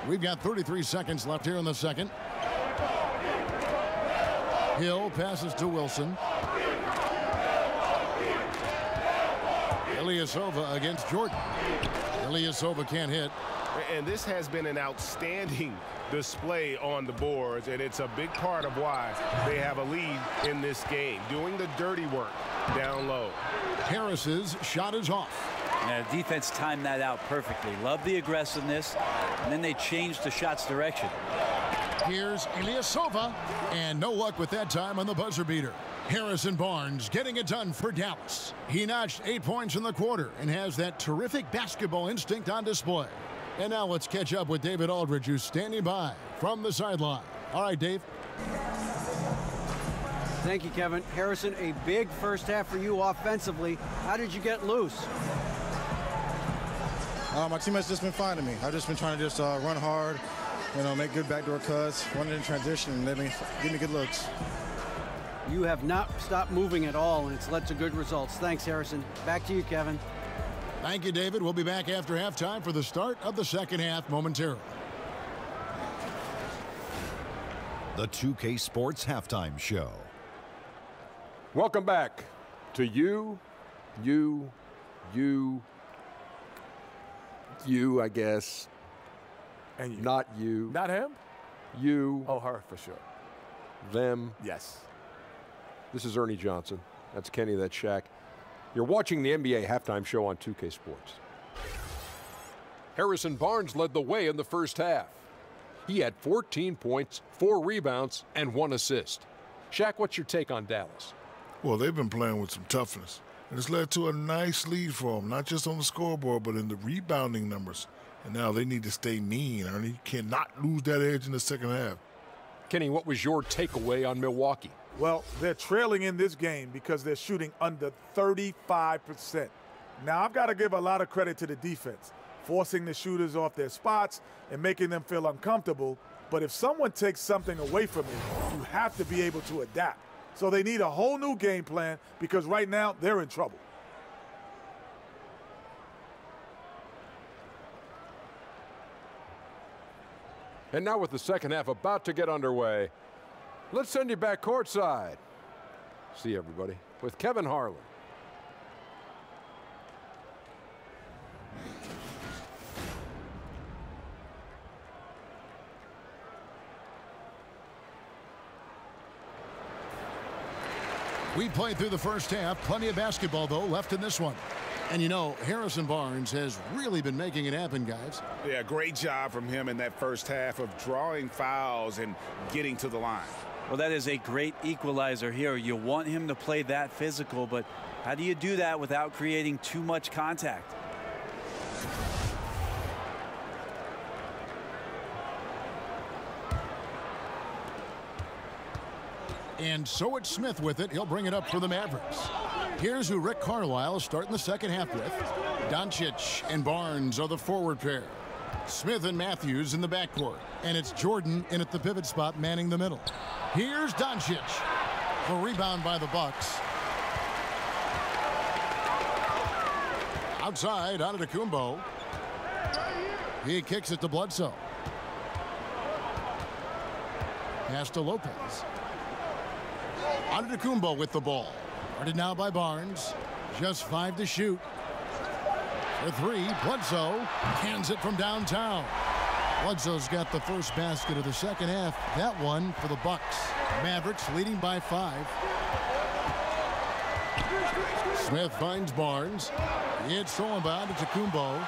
We've got 33 seconds left here in the second. Hill passes to Wilson. Ilyasova against Jordan. Ilyasova can't hit. And this has been an outstanding display on the boards, and it's a big part of why they have a lead in this game, doing the dirty work down low. Harris's shot is off. Yeah, defense timed that out perfectly. Love the aggressiveness, and then they changed the shot's direction. Here's Ilyasova, and no luck with that time on the buzzer beater. Harrison Barnes getting it done for Dallas. He notched 8 points in the quarter and has that terrific basketball instinct on display. And now let's catch up with David Aldridge, who's standing by from the sideline. All right, Dave. Thank you, Kevin. Harrison, a big first half for you offensively. How did you get loose? My teammates just been finding me. I've just been trying to run hard, make good backdoor cuts, run it in transition, and give me good looks. You have not stopped moving at all, and it's led to good results. Thanks, Harrison. Back to you, Kevin. Thank you, David. We'll be back after halftime for the start of the second half momentarily. The 2K Sports Halftime Show. Welcome back to you, I guess. And you. Not you. Not him? You. Oh, her, for sure. Them. Yes. This is Ernie Johnson. That's Kenny, that's Shaq. You're watching the NBA Halftime Show on 2K Sports. Harrison Barnes led the way in the first half. He had 14 points, 4 rebounds, and 1 assist. Shaq, what's your take on Dallas? Well, they've been playing with some toughness, and it's led to a nice lead for them, not just on the scoreboard, but in the rebounding numbers. And now they need to stay mean, Ernie. You cannot lose that edge in the second half. Kenny, what was your takeaway on Milwaukee? Well, they're trailing in this game because they're shooting under 35%. Now, I've got to give a lot of credit to the defense, forcing the shooters off their spots and making them feel uncomfortable. But if someone takes something away from you, you have to be able to adapt. So they need a whole new game plan because right now they're in trouble. And now with the second half about to get underway, let's send you back courtside. See everybody with Kevin Harlan. We played through the first half. Plenty of basketball, though, left in this one. And, Harrison Barnes has really been making it happen, guys. Yeah, great job from him in that first half of drawing fouls and getting to the line. Well, that is a great equalizer here. You want him to play that physical, but how do you do that without creating too much contact? And so it's Smith with it. He'll bring it up for the Mavericks. Here's who Rick Carlisle is starting the second half with. Doncic and Barnes are the forward pair. Smith and Matthews in the backcourt. And it's Jordan in at the pivot spot manning the middle. Here's Doncic. The rebound by the Bucks. Outside, Antetokounmpo. He kicks it to Bledsoe. Pass to Lopez. Antetokounmpo with the ball. Guarded now by Barnes. Just 5 to shoot. For 3, Bledsoe cans it from downtown. Bledsoe's got the first basket of the second half. That one for the Bucks. Mavericks leading by 5. Smith finds Barnes. It's stolen by Antetokounmpo.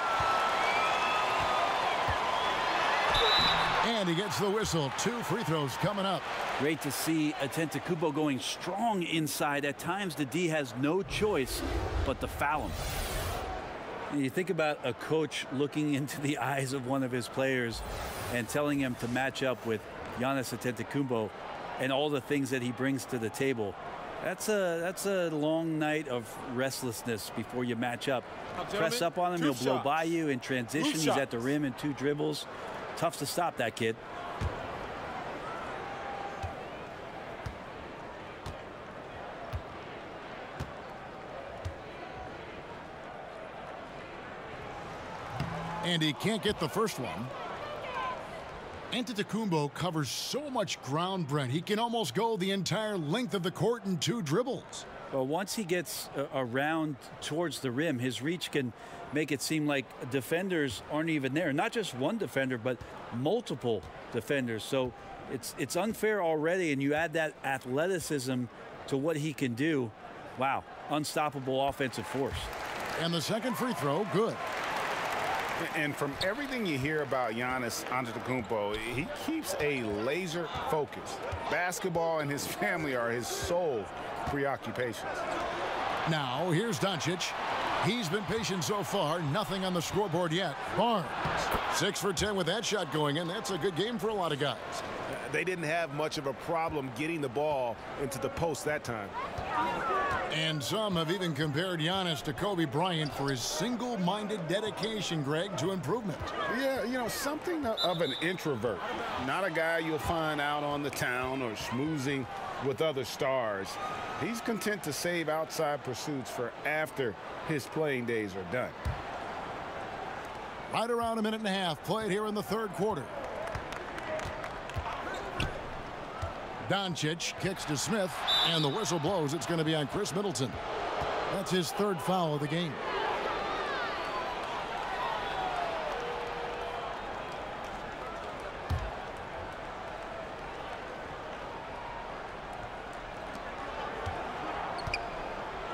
And he gets the whistle. 2 free throws coming up. Great to see Antetokounmpo going strong inside. At times, the D has no choice but to foul him. And you think about a coach looking into the eyes of one of his players and telling him to match up with Giannis Antetokounmpo and all the things that he brings to the table. That's a long night of restlessness before you match up. Press up on him, he'll blow by you in transition. He's at the rim in 2 dribbles. Tough to stop that kid. And he can't get the first one. Antetokounmpo covers so much ground, Brent. He can almost go the entire length of the court in 2 dribbles. Well, once he gets around towards the rim, his reach can make it seem like defenders aren't even there. Not just one defender, but multiple defenders. So it's unfair already, and you add that athleticism to what he can do. Wow, unstoppable offensive force. And the second free throw, good. And from everything you hear about Giannis Antetokounmpo, he keeps a laser focus. Basketball and his family are his sole preoccupations. Now, here's Doncic. He's been patient so far. Nothing on the scoreboard yet. Barnes, 6 for 10 with that shot going in. That's a good game for a lot of guys. They didn't have much of a problem getting the ball into the post that time. And some have even compared Giannis to Kobe Bryant for his single-minded dedication, Greg, to improvement. Yeah, you know, something of an introvert. Not a guy you'll find out on the town or schmoozing with other stars. He's content to save outside pursuits for after his playing days are done. Right around a minute and a half played here in the third quarter. Doncic kicks to Smith, and the whistle blows. It's going to be on Chris Middleton. That's his third foul of the game.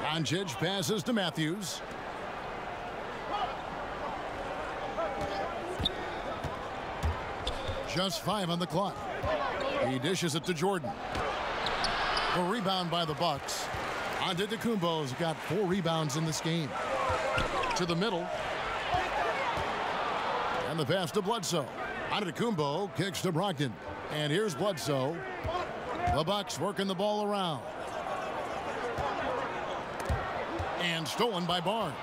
Doncic passes to Matthews. Just 5 on the clock. He dishes it to Jordan. A rebound by the Bucks. Antetokounmpo's got 4 rebounds in this game. To the middle. And the pass to Bledsoe. Antetokounmpo kicks to Brogdon. And here's Bledsoe. The Bucks working the ball around. And stolen by Barnes.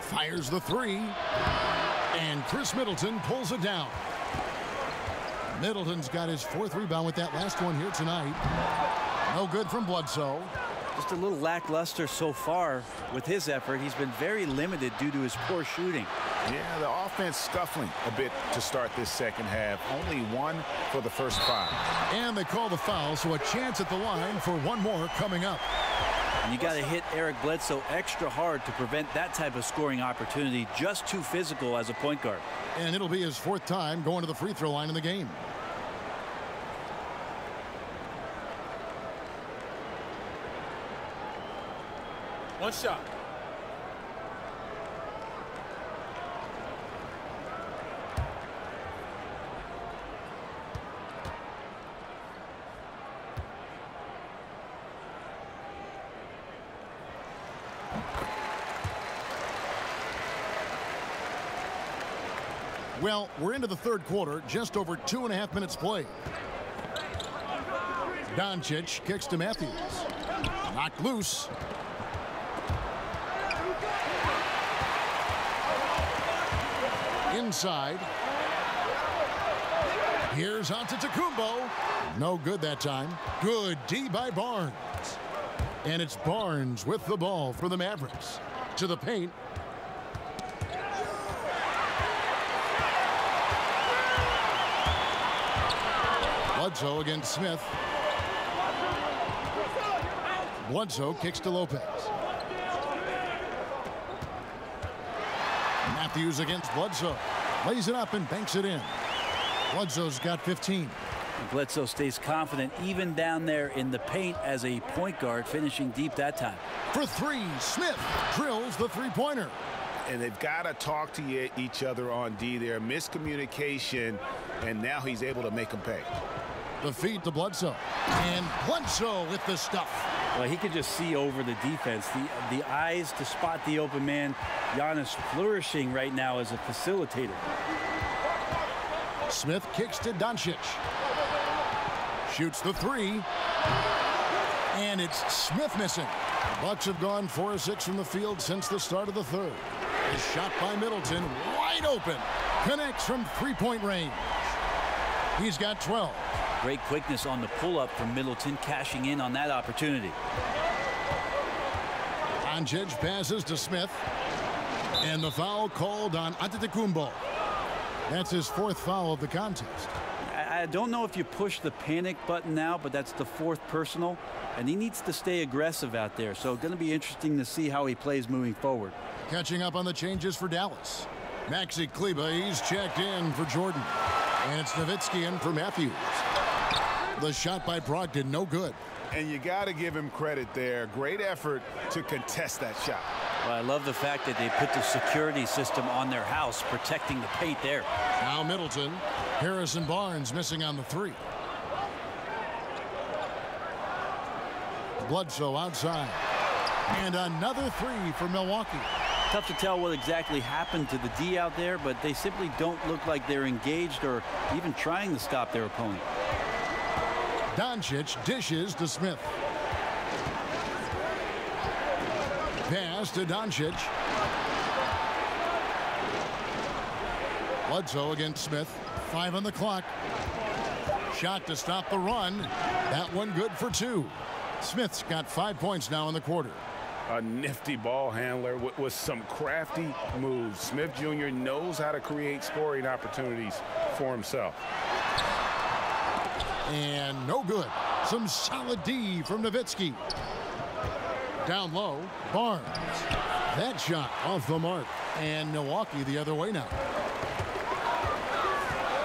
Fires the 3. And Chris Middleton pulls it down. Middleton's got his 4th rebound with that last one here tonight. No good from Bledsoe. Just a little lackluster so far with his effort. He's been very limited due to his poor shooting. Yeah, the offense scuffling a bit to start this second half. Only 1 for the first 5. And they call the foul, so a chance at the line for one more coming up. And you got to hit Eric Bledsoe extra hard to prevent that type of scoring opportunity. Just too physical as a point guard. And it'll be his 4th time going to the free throw line in the game. One shot. Well, we're into the third quarter, just over 2.5 minutes played. Doncic kicks to Matthews. Knocked loose. Inside. Here's Antetokounmpo. No good that time. Good D by Barnes. And it's Barnes with the ball for the Mavericks. To the paint. Bledsoe against Smith. Bledsoe kicks to Lopez. Matthews against Bledsoe. Lays it up and banks it in. Bledsoe's got 15. Bledsoe stays confident even down there in the paint as a point guard, finishing deep that time. For 3, Smith drills the three-pointer. And they've got to talk to each other on D there. Miscommunication, and now he's able to make them pay. The feed to Bledsoe. And Bledsoe with the stuff. Well, he could just see over the defense. The eyes to spot the open man. Giannis flourishing right now as a facilitator. Smith kicks to Doncic. Shoots the 3. And it's Smith missing. The Bucks have gone 4 of 6 from the field since the start of the third. A shot by Middleton, wide open. Connects from 3-point range. He's got 12. Great quickness on the pull-up from Middleton, cashing in on that opportunity. Doncic passes to Smith. And the foul called on Antetokounmpo. That's his 4th foul of the contest. I don't know if you push the panic button now, but that's the 4th personal. And he needs to stay aggressive out there. So going to be interesting to see how he plays moving forward. Catching up on the changes for Dallas. Maxi Kleber, he's checked in for Jordan. And it's Nowitzki in for Matthews. The shot by Brogdon, no good. And you got to give him credit there. Great effort to contest that shot. Well, I love the fact that they put the security system on their house, protecting the paint there. Now Middleton. Harrison Barnes missing on the 3. Bledsoe outside. And another three for Milwaukee. Tough to tell what exactly happened to the D out there, but they simply don't look like they're engaged or even trying to stop their opponent. Doncic dishes to Smith. Pass to Doncic. Bledsoe against Smith. 5 on the clock. Shot to stop the run. That one good for 2. Smith's got 5 points now in the quarter. A nifty ball handler with some crafty moves. Smith Jr. knows how to create scoring opportunities for himself. And no good. Some solid D from Nowitzki. Down low, Barnes. That shot off the mark. And Milwaukee the other way now.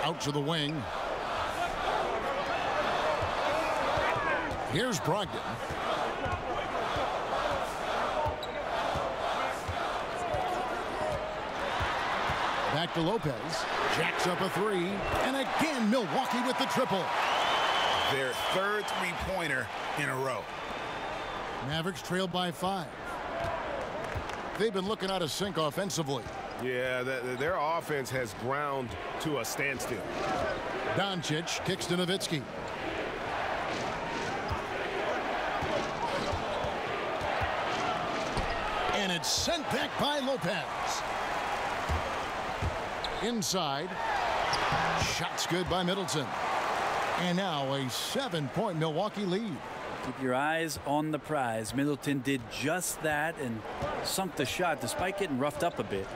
Out to the wing. Here's Brogdon. Back to Lopez. Jacks up a 3. And again, Milwaukee with the triple. Their third three-pointer in a row. Mavericks trailed by 5. They've been looking out of sync offensively. Yeah, their offense has ground to a standstill. Doncic kicks to Nowitzki. And it's sent back by Lopez. Inside. Shots good by Middleton. And now a 7-point Milwaukee lead. Keep your eyes on the prize. Middleton did just that and sunk the shot despite getting roughed up a bit.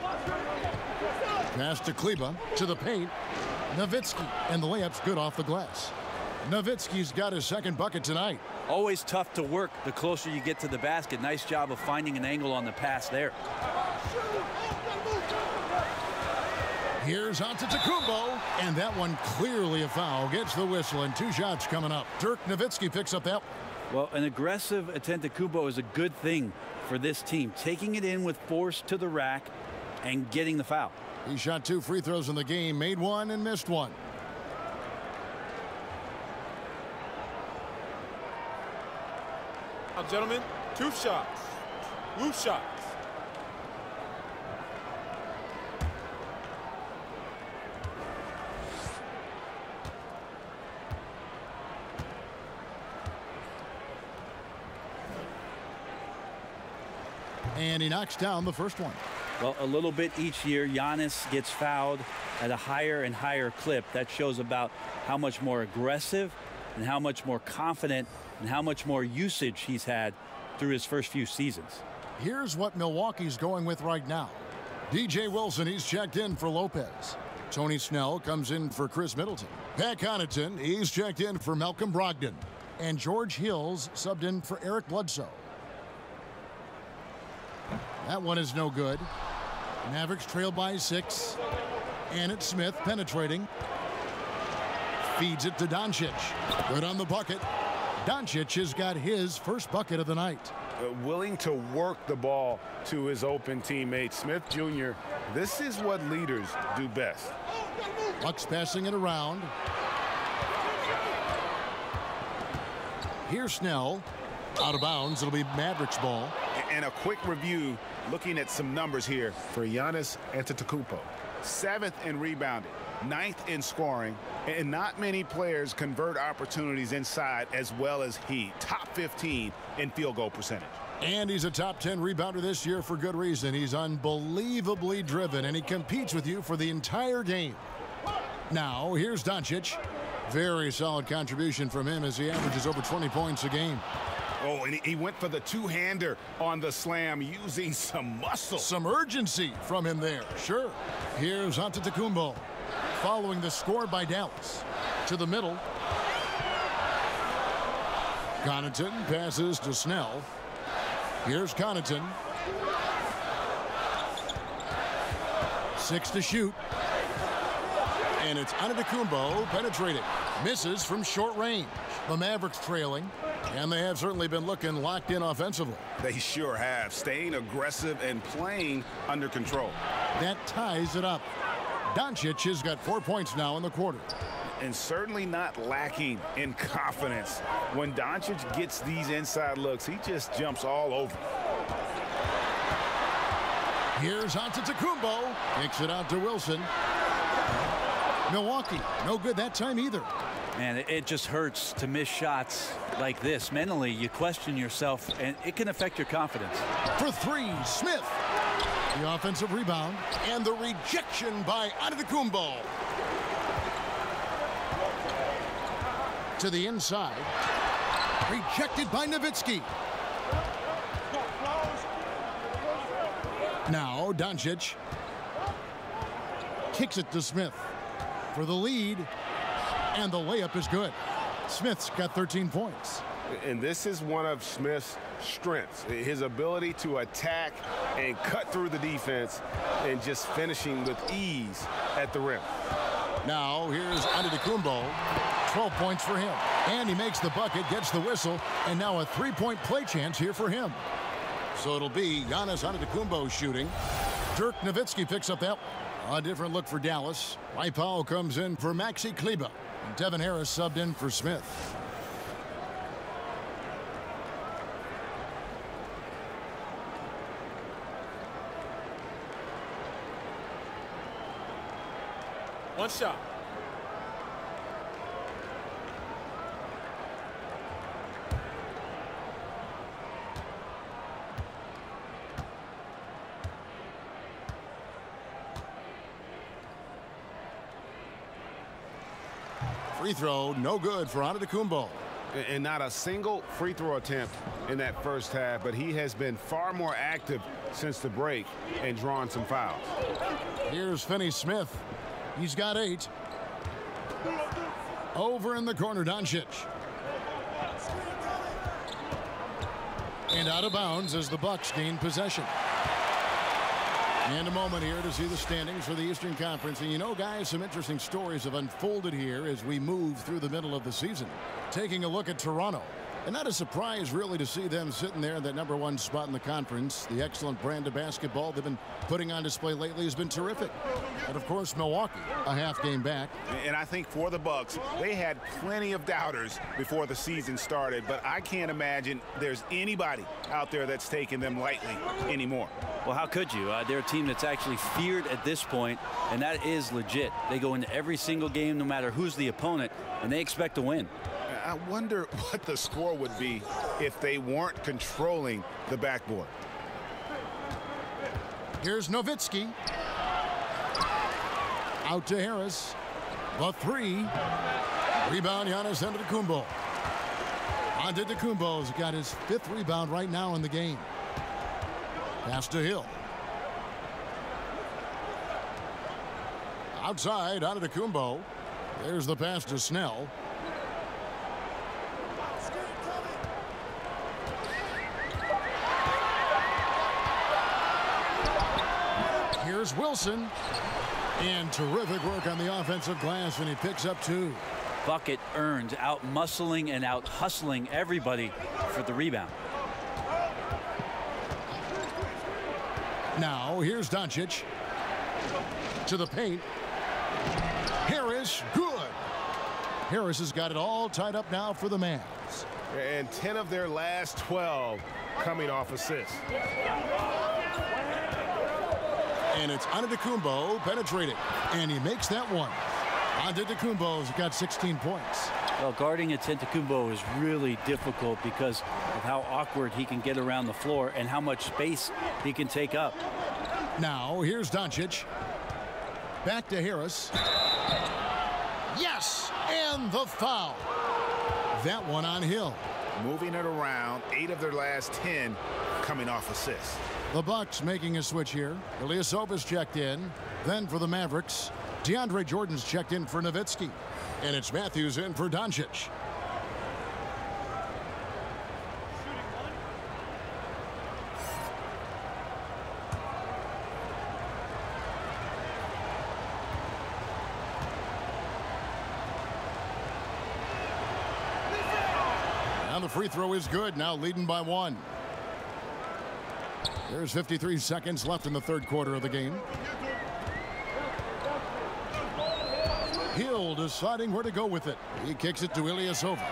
Pass to Kleba to the paint. Nowitzki, and the layup's good off the glass. Nowitzki's got his second bucket tonight. Always tough to work the closer you get to the basket. Nice job of finding an angle on the pass there. Here's Antetokounmpo, and that one clearly a foul. Gets the whistle, and 2 shots coming up. Dirk Nowitzki picks up that one. Well, an aggressive Antetokounmpo is a good thing for this team. Taking it in with force to the rack and getting the foul. He shot 2 free throws in the game, made 1 and missed 1. Now, gentlemen, 2 shots. Loose shots. And he knocks down the first one. Well, a little bit each year, Giannis gets fouled at a higher and higher clip. That shows about how much more aggressive and how much more confident and how much more usage he's had through his first few seasons. Here's what Milwaukee's going with right now. DJ Wilson, he's checked in for Lopez. Tony Snell comes in for Chris Middleton. Pat Connaughton, he's checked in for Malcolm Brogdon. And George Hill's subbed in for Eric Bledsoe. That one is no good. Mavericks trail by 6. And it's Smith penetrating. Feeds it to Doncic. Good on the bucket. Doncic has got his first bucket of the night. Willing to work the ball to his open teammate. Smith Jr., this is what leaders do best. Bucks passing it around. Here's Snell. Out of bounds. It'll be Mavericks ball. And a quick review looking at some numbers here for Giannis Antetokounmpo. 7th in rebounding, 9th in scoring, and not many players convert opportunities inside as well as he. Top 15 in field goal percentage. And he's a top 10 rebounder this year for good reason. He's unbelievably driven, and he competes with you for the entire game. Now, here's Doncic. Very solid contribution from him as he averages over 20 points a game. Oh, and he went for the two-hander on the slam using some muscle. Some urgency from him there, sure. Here's Antetokounmpo following the score by Dallas. To the middle. Connaughton passes to Snell. Here's Connaughton. 6 to shoot. And it's Antetokounmpo penetrating. Misses from short range. The Mavericks trailing. And they have certainly been looking locked in offensively. They sure have. Staying aggressive and playing under control. That ties it up. Doncic has got 4 points now in the quarter. And certainly not lacking in confidence. When Doncic gets these inside looks, he just jumps all over. Here's Antetokounmpo. Kicks it out to Wilson. Milwaukee, no good that time either. Man, it just hurts to miss shots like this. Mentally, you question yourself, and it can affect your confidence. For three, Smith. The offensive rebound and the rejection by Antetokounmpo. To the inside. Rejected by Nowitzki. Now Doncic kicks it to Smith for the lead, and the layup is good. Smith's got 13 points. And this is one of Smith's strengths, his ability to attack and cut through the defense and just finishing with ease at the rim. Now here's Antetokounmpo. 12 points for him. And he makes the bucket, gets the whistle, and now a three-point play chance here for him. So it'll be Giannis Antetokounmpo shooting. Dirk Nowitzki picks up that. A different look for Dallas. Dwight Powell comes in for Maxi Kleber. And Devin Harris subbed in for Smith. One shot. Free throw, no good for Antetokounmpo. And not a single free throw attempt in that first half, but he has been far more active since the break and drawn some fouls. Here's Finney Smith. He's got 8. Over in the corner, Doncic. And out of bounds as the Bucks gain possession. And a moment here to see the standings for the Eastern Conference. And you know, guys, some interesting stories have unfolded here as we move through the middle of the season. Taking a look at Toronto. And not a surprise, really, to see them sitting there in that #1 spot in the conference. The excellent brand of basketball they've been putting on display lately has been terrific. And, of course, Milwaukee, a half game back. And I think for the Bucks, they had plenty of doubters before the season started, but I can't imagine there's anybody out there that's taking them lightly anymore. Well, how could you? They're a team that's actually feared at this point, and that is legit. They go into every single game, no matter who's the opponent, and they expect to win. I wonder what the score would be if they weren't controlling the backboard. Here's Nowitzki. Out to Harris. The 3. Rebound, Giannis Antetokounmpo. Antetokounmpo's got his 5th rebound right now in the game. Pass to Hill. Outside, Antetokounmpo. There's the pass to Snell. Here's Wilson. And terrific work on the offensive glass, and he picks up 2. Bucket earned, out muscling and out hustling everybody for the rebound. Now here's Doncic to the paint. Harris, good. Harris has got it all tied up now for the Mavs. And 10 of their last 12 coming off assists. And it's Antetokounmpo penetrating, and he makes that one. Antetokounmpo's got 16 points. Well, guarding Antetokounmpo is really difficult because of how awkward he can get around the floor and how much space he can take up. Now here's Doncic. Back to Harris. Yes, and the foul. That one on Hill. Moving it around, 8 of their last 10 coming off assists. The Bucks making a switch here. Ilyasova's checked in. Then for the Mavericks, DeAndre Jordan's checked in for Nowitzki. And it's Matthews in for Doncic. And the free throw is good, now leading by 1. There's 53 seconds left in the third quarter of the game. Hill deciding where to go with it. He kicks it to Ilyasova.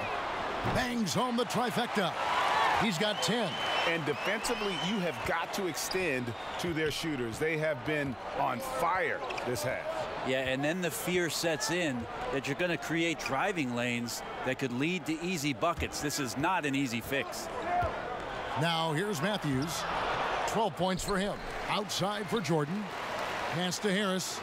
Bangs home the trifecta. He's got 10. And defensively, you have got to extend to their shooters. They have been on fire this half. Yeah, and then the fear sets in that you're going to create driving lanes that could lead to easy buckets. This is not an easy fix. Now here's Matthews. 12 points for him. Outside for Jordan. Pass to Harris.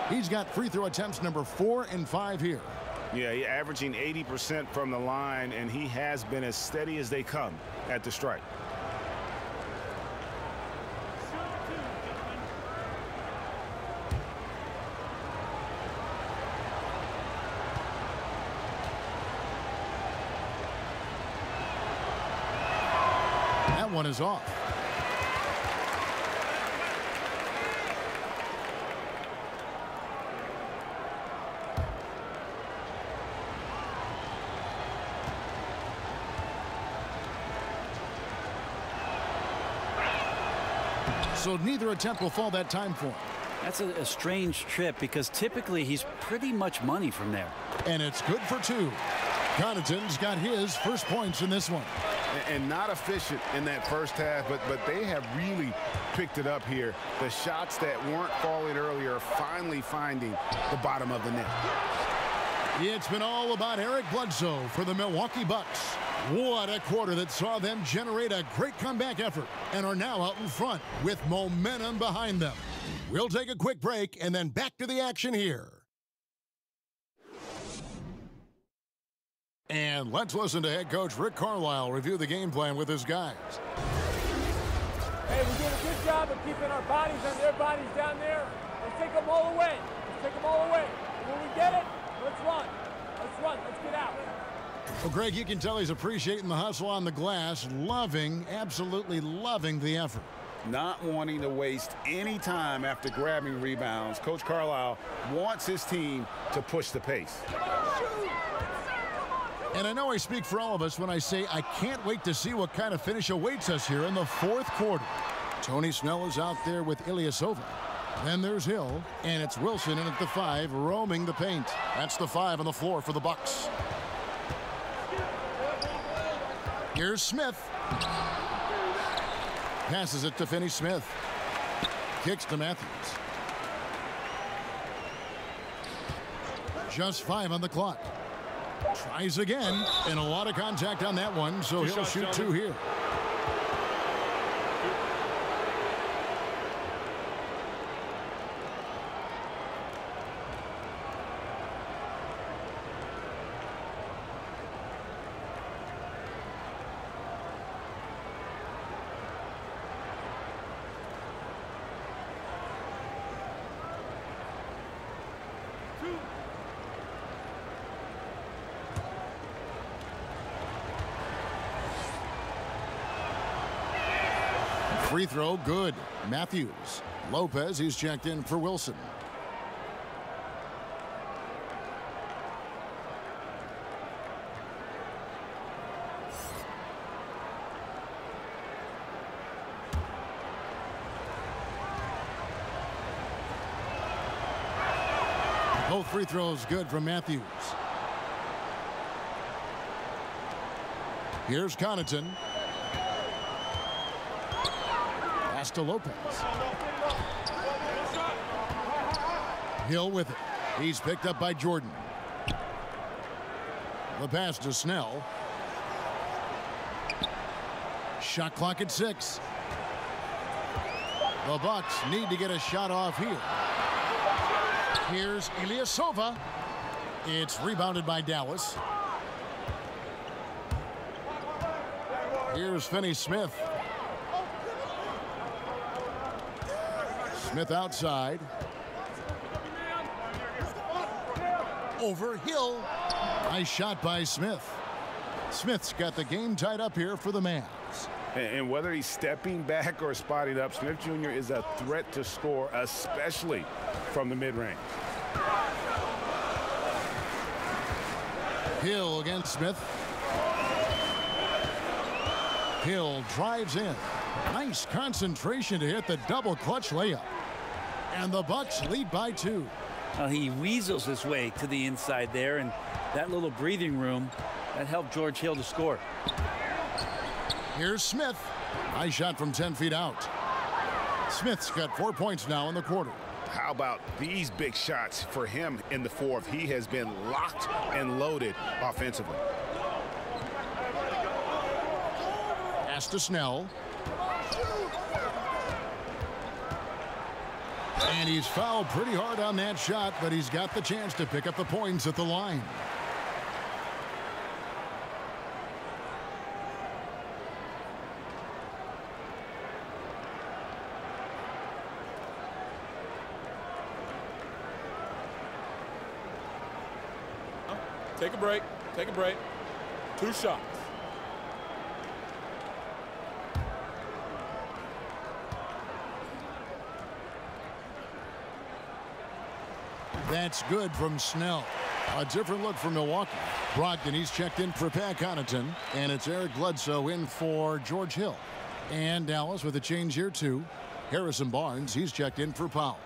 He's got free throw attempts number 4 and 5 here. Yeah, he's averaging 80% from the line, and he has been as steady as they come at the stripe. That one is off. So neither attempt will fall that time for him. That's a strange trip because typically he's pretty much money from there. And it's good for 2. Connaughton's got his first points in this one. And not efficient in that first half, but they have really picked it up here. The shots that weren't falling earlier are finally finding the bottom of the net. It's been all about Eric Bledsoe for the Milwaukee Bucks. What a quarter that saw them generate a great comeback effort and are now out in front with momentum behind them. We'll take a quick break and then back to the action here. And let's listen to head coach Rick Carlisle review the game plan with his guys. Hey, we're doing a good job of keeping our bodies on their bodies down there. Let's take them all away. Let's take them all away. When we get it, let's run. Let's run. Let's get out. Well, Greg, you can tell he's appreciating the hustle on the glass, absolutely loving the effort. Not wanting to waste any time after grabbing rebounds. Coach Carlisle wants his team to push the pace. And I know I speak for all of us when I say I can't wait to see what kind of finish awaits us here in the 4th quarter. Tony Snell is out there with Ilyasova. Then there's Hill, and it's Wilson in at the 5, roaming the paint. That's the 5 on the floor for the Bucks. Here's Smith. Passes it to Finney-Smith. Kicks to Matthews. Just 5 on the clock. Tries again, and a lot of contact on that one, so he'll shoot 2 here. Free throw, good. Matthews. Lopez, he's checked in for Wilson. Both free throws good from Matthews. Here's Connaughton. Pass to Lopez. Hill with it. He's picked up by Jordan. The pass to Snell. Shot clock at 6. The Bucks need to get a shot off here. Here's Ilyasova. It's rebounded by Dallas. Here's Finney-Smith. Smith outside. Over Hill. Nice shot by Smith. Smith's got the game tied up here for the Mavs. And whether he's stepping back or spotting up, Smith Jr. is a threat to score, especially from the mid-range. Hill against Smith. Hill drives in. Nice concentration to hit the double clutch layup. And the Bucks lead by 2. Well, he weasels his way to the inside there, and that little breathing room, that helped George Hill to score. Here's Smith. Nice shot from 10 feet out. Smith's got 4 points now in the quarter. How about these big shots for him in the fourth? He has been locked and loaded offensively. Pass to Snell. And he's fouled pretty hard on that shot, but he's got the chance to pick up the points at the line. Take a break. Take a break. 2 shots. That's good from Snell. A different look for Milwaukee. Brogdon, he's checked in for Pat Connaughton, and it's Eric Bledsoe in for George Hill. And Dallas with a change here too. Harrison Barnes, he's checked in for Powell.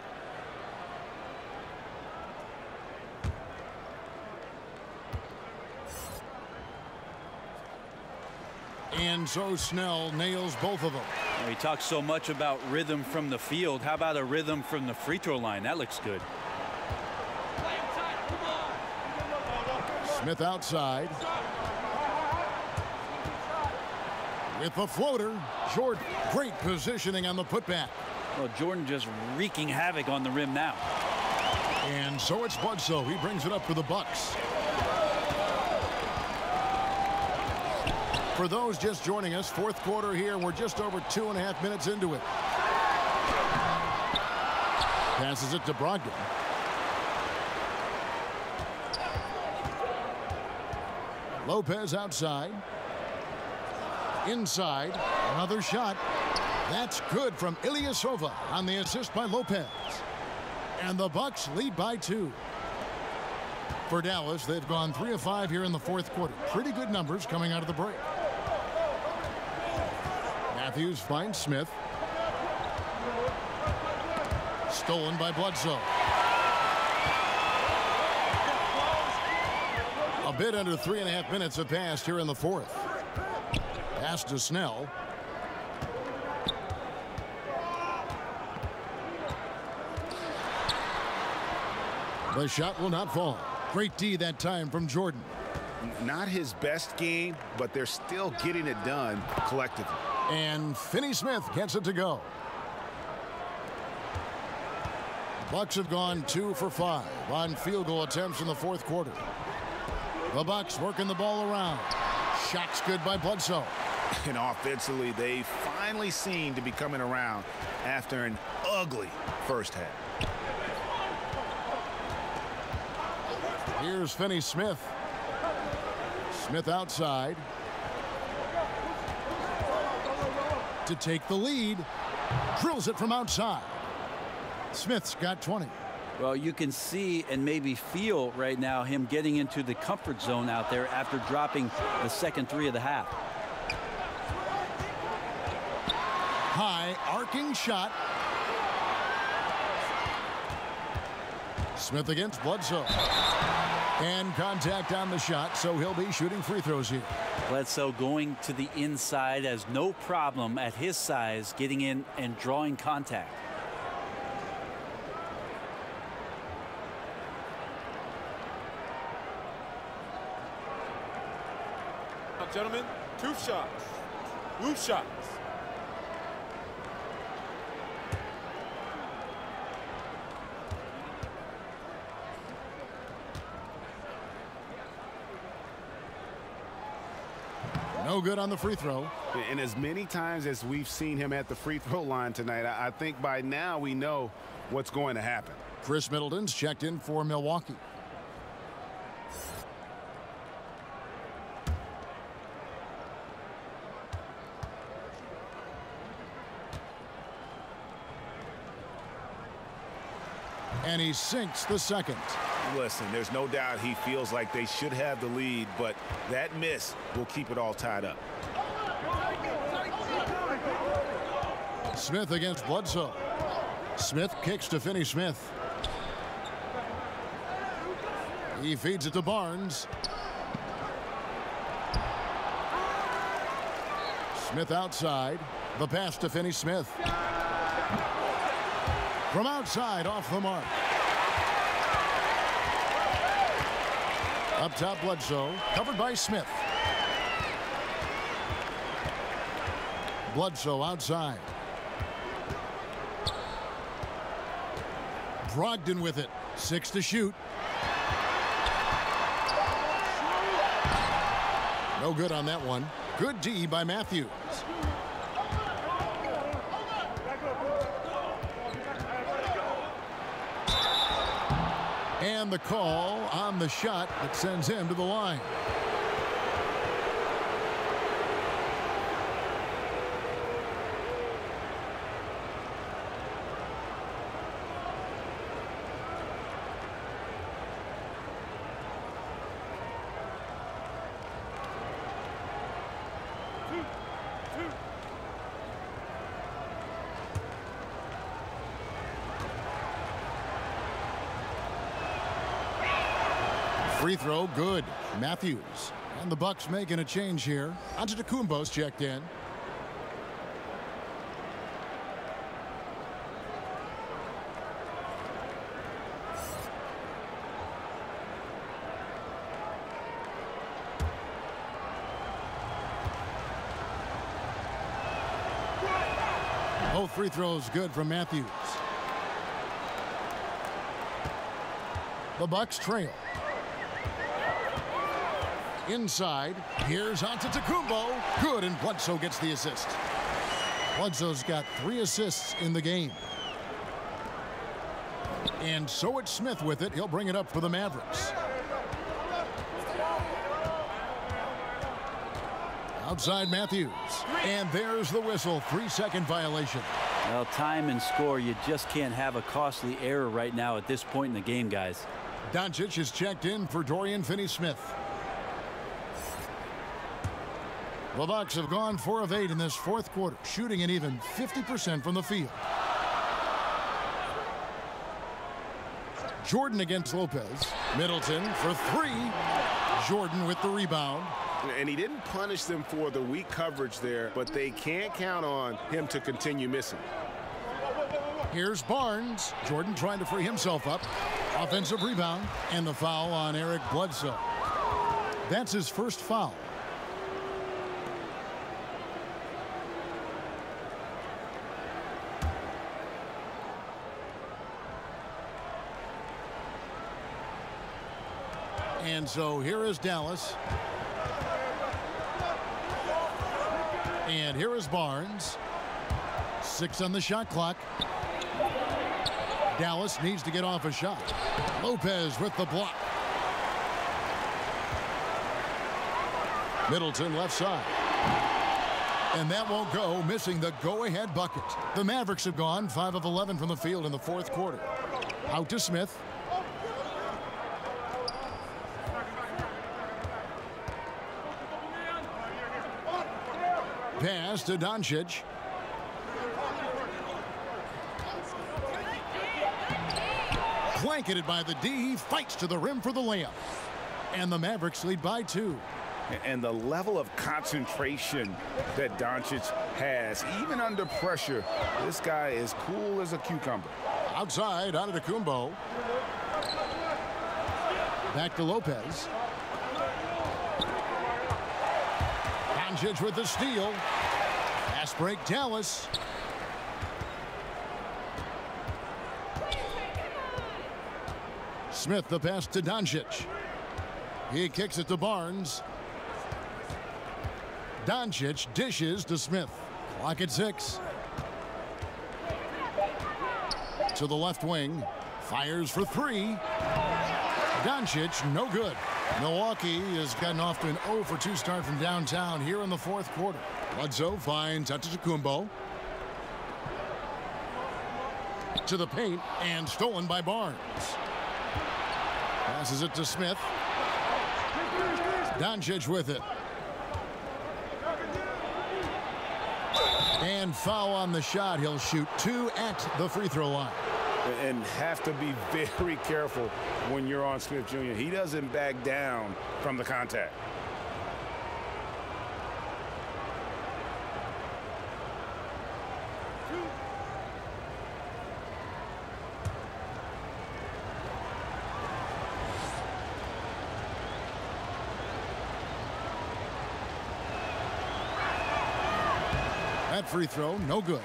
And so Snell nails both of them. He talks so much about rhythm from the field. How about a rhythm from the free throw line? That looks good. Smith outside. With the floater, Jordan. Great positioning on the putback. Well, Jordan just wreaking havoc on the rim now. And so it's Bledsoe. He brings it up for the Bucks. For those just joining us, fourth quarter here. We're just over 2.5 minutes into it. Passes it to Brogdon. Lopez outside. Inside. Another shot. That's good from Ilyasova on the assist by Lopez. And the Bucks lead by 2. For Dallas, they've gone 3 of 5 here in the fourth quarter. Pretty good numbers coming out of the break. Matthews finds Smith. Stolen by Bledsoe. A bit under 3.5 minutes have passed here in the fourth. Pass to Snell. The shot will not fall. Great D that time from Jordan. Not his best game, but they're still getting it done collectively. And Finney Smith gets it to go. Bucks have gone 2 for 5 on field goal attempts in the fourth quarter. The Bucks working the ball around. Shots good by Bledsoe. And offensively, they finally seem to be coming around after an ugly first half. Here's Finney Smith. Smith outside. To take the lead. Drills it from outside. Smith's got 20. Well, you can see and maybe feel right now him getting into the comfort zone out there after dropping the second 3 of the half. High arcing shot. Smith against Bledsoe. And contact on the shot, so he'll be shooting free throws here. Bledsoe going to the inside has no problem at his size getting in and drawing contact. Now, gentlemen, 2 shots. Blue shots. No good on the free throw. And as many times as we've seen him at the free throw line tonight, I think by now we know what's going to happen. Chris Middleton's checked in for Milwaukee. And he sinks the second. Listen, there's no doubt he feels like they should have the lead, but that miss will keep it all tied up. Smith against Bledsoe. Smith kicks to Finney Smith. He feeds it to Barnes. Smith outside. The pass to Finney Smith. From outside, off the mark. Up top, Bledsoe, covered by Smith. Bledsoe outside. Brogdon with it. 6 to shoot. No good on that one. Good D by Matthews. And the call on the shot that sends him to the line. Free throw, good. Matthews. And the Bucks making a change here. Antetokounmpo's checked in. Both free throws good from Matthews. The Bucks trail. Inside, here's Antetokounmpo. Good, and Bledsoe gets the assist. Bledsoe's got 3 assists in the game. And so it's Smith with it. He'll bring it up for the Mavericks. Outside Matthews. And there's the whistle. 3-second violation. Well, time and score, you just can't have a costly error right now at this point in the game, guys. Doncic is checked in for Dorian Finney-Smith. The Bucks have gone 4 of 8 in this fourth quarter, shooting an even 50% from the field. Jordan against Lopez. Middleton for 3. Jordan with the rebound. And he didn't punish them for the weak coverage there, but they can't count on him to continue missing. Here's Barnes. Jordan trying to free himself up. Offensive rebound and the foul on Eric Bledsoe. That's his first foul. And so here is Dallas. And here is Barnes. 6 on the shot clock. Dallas needs to get off a shot. Lopez with the block. Middleton left side. And that won't go, missing the go-ahead bucket. The Mavericks have gone 5 of 11 from the field in the fourth quarter. Out to Smith. Pass to Doncic. Blanketed by the D. He fights to the rim for the layup. And the Mavericks lead by 2. And the level of concentration that Doncic has, even under pressure, this guy is cool as a cucumber. Outside, Antetokounmpo. Back to Lopez. Doncic with the steal. Fast break, Dallas. Smith the pass to Doncic. He kicks it to Barnes. Doncic dishes to Smith. Clock at 6. To the left wing. Fires for 3. Doncic, no good. Milwaukee has gotten off to an 0 for 2 start from downtown here in the fourth quarter. Bledsoe finds Antetokounmpo. To the paint and stolen by Barnes. Passes it to Smith. Doncic with it. And foul on the shot. He'll shoot 2 at the free throw line. And have to be very careful when you're on Smith Jr. He doesn't back down from the contact. That free throw, no good.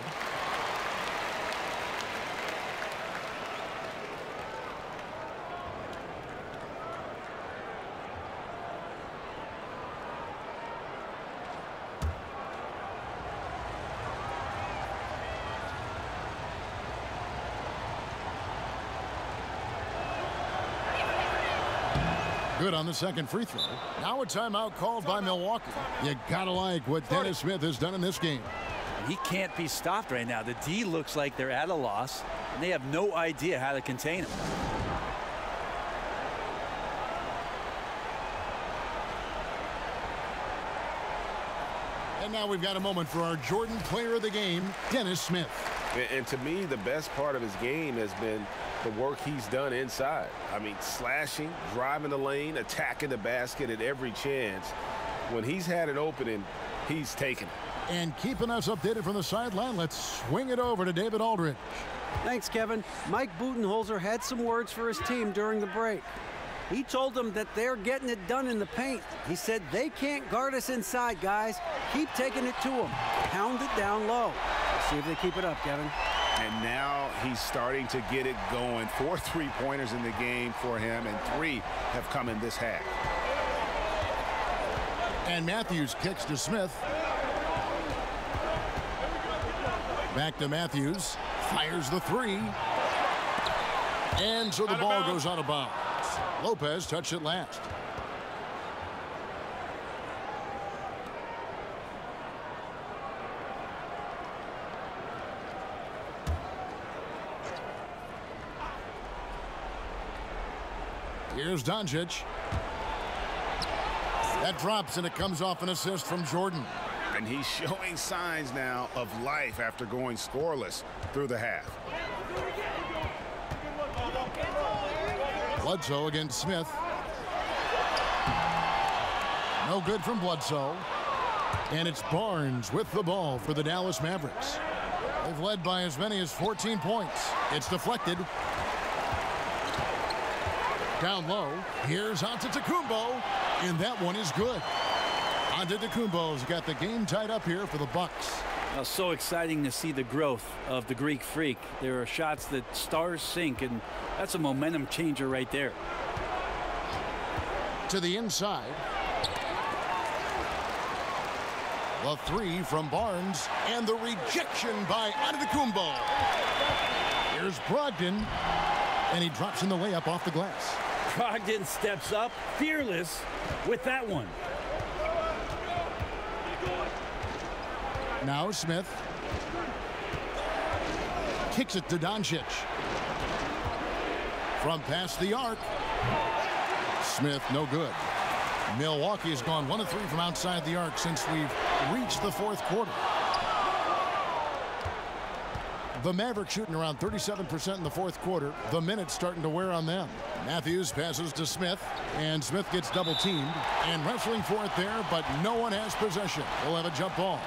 Good on the second free throw. Now a timeout called by Milwaukee. You gotta like what Dennis Smith has done in this game. He can't be stopped right now. The D looks like they're at a loss, and they have no idea how to contain him. And now we've got a moment for our Jordan Player of the Game, Dennis Smith. And to me, the best part of his game has been the work he's done inside. I mean, slashing, driving the lane, attacking the basket at every chance. When he's had an opening, he's taken it. And keeping us updated from the sideline, let's swing it over to David Aldridge. Thanks, Kevin. Mike Budenholzer had some words for his team during the break. He told them that they're getting it done in the paint. He said, they can't guard us inside, guys. Keep taking it to them. Pound it down low. Let's see if they keep it up, Kevin. And now he's starting to get it going. 4 3-pointers in the game for him, and 3 have come in this half. And Matthews kicks to Smith. Back to Matthews. Fires the 3. And so the ball goes out of bounds. Lopez touched it last. Here's Doncic. That drops, and it comes off an assist from Jordan. And he's showing signs now of life after going scoreless through the half. Bledsoe against Smith. No good from Bledsoe. And it's Barnes with the ball for the Dallas Mavericks. They've led by as many as 14 points. It's deflected. Down low. Here's Antetokounmpo. And that one is good. Antetokounmpo's got the game tied up here for the Bucks. Well, so exciting to see the growth of the Greek Freak. There are shots that stars sink, and that's a momentum changer right there. To the inside. The 3 from Barnes, and the rejection by Antetokounmpo. Here's Brogdon, and he drops in the layup off the glass. Brogdon steps up, fearless with that one. Now Smith kicks it to Doncic. From past the arc. Smith, no good. Milwaukee has gone 1 of 3 from outside the arc since we've reached the 4th quarter. The Mavericks shooting around 37% in the 4th quarter. The minutes starting to wear on them. Matthews passes to Smith, and Smith gets double teamed and wrestling for it there, but no one has possession. We'll have a jump ball.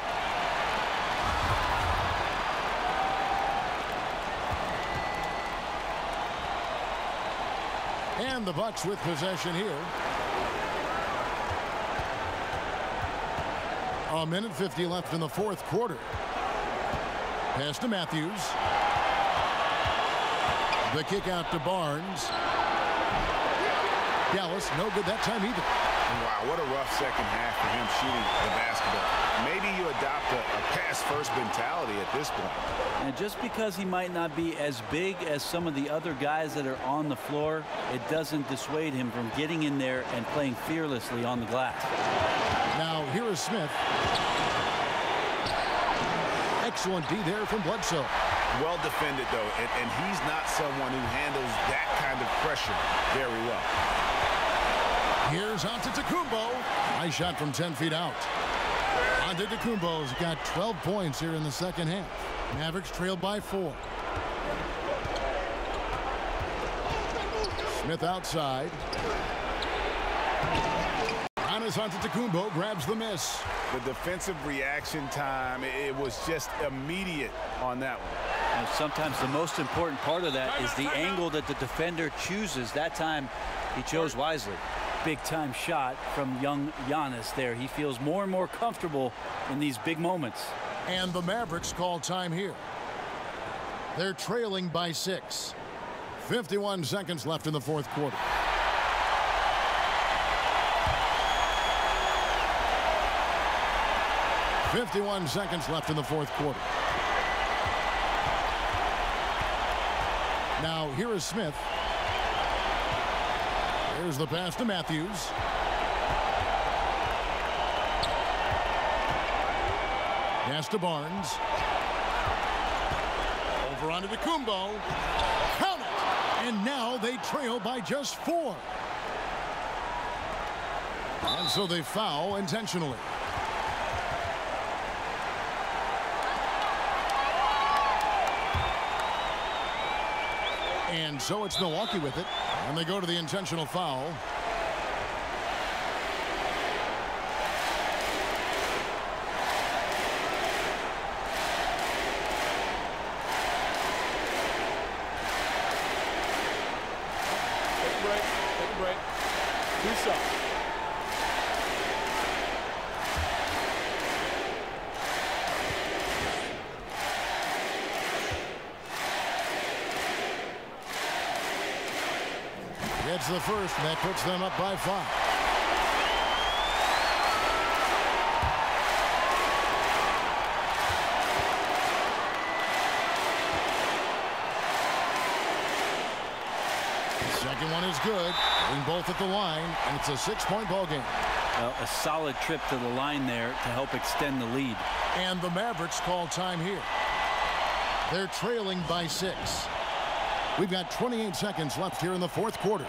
And the Bucks with possession here. 1:50 left in the 4th quarter. Pass to Matthews. The kick out to Barnes. Dallas, no good that time either. Wow, what a rough second half for him shooting the basketball. Maybe you adopt a pass-first mentality at this point. And just because he might not be as big as some of the other guys that are on the floor, it doesn't dissuade him from getting in there and playing fearlessly on the glass. Now here is Smith. Excellent D there from Bledsoe. Well defended, though, and he's not someone who handles that kind of pressure very well. Here's Antetokounmpo. Nice shot from 10 feet out. Antetokounmpo's got 12 points here in the second half. Mavericks trailed by 4. Smith outside. Giannis Antetokounmpo grabs the miss. The defensive reaction time, it was just immediate on that one. And sometimes the most important part of that is the angle that the defender chooses. That time he chose wisely. Big time shot from young Giannis there. He feels more and more comfortable in these big moments. And the Mavericks call time here. They're trailing by 6. 51 seconds left in the fourth quarter. .51 seconds left in the fourth quarter. Now here is Smith. Here's the pass to Matthews. Pass to Barnes. Over onto Antetokounmpo. Count it! And now they trail by just 4. And so they foul intentionally. And so it's Milwaukee with it. And they go to the intentional foul. Take a break. 2 shots. Gets the first, and that puts them up by 5. The second one is good. Getting both at the line, and it's a 6-point ball game. Well, a solid trip to the line there to help extend the lead. And the Mavericks call time here. They're trailing by 6. We've got 28 seconds left here in the fourth quarter.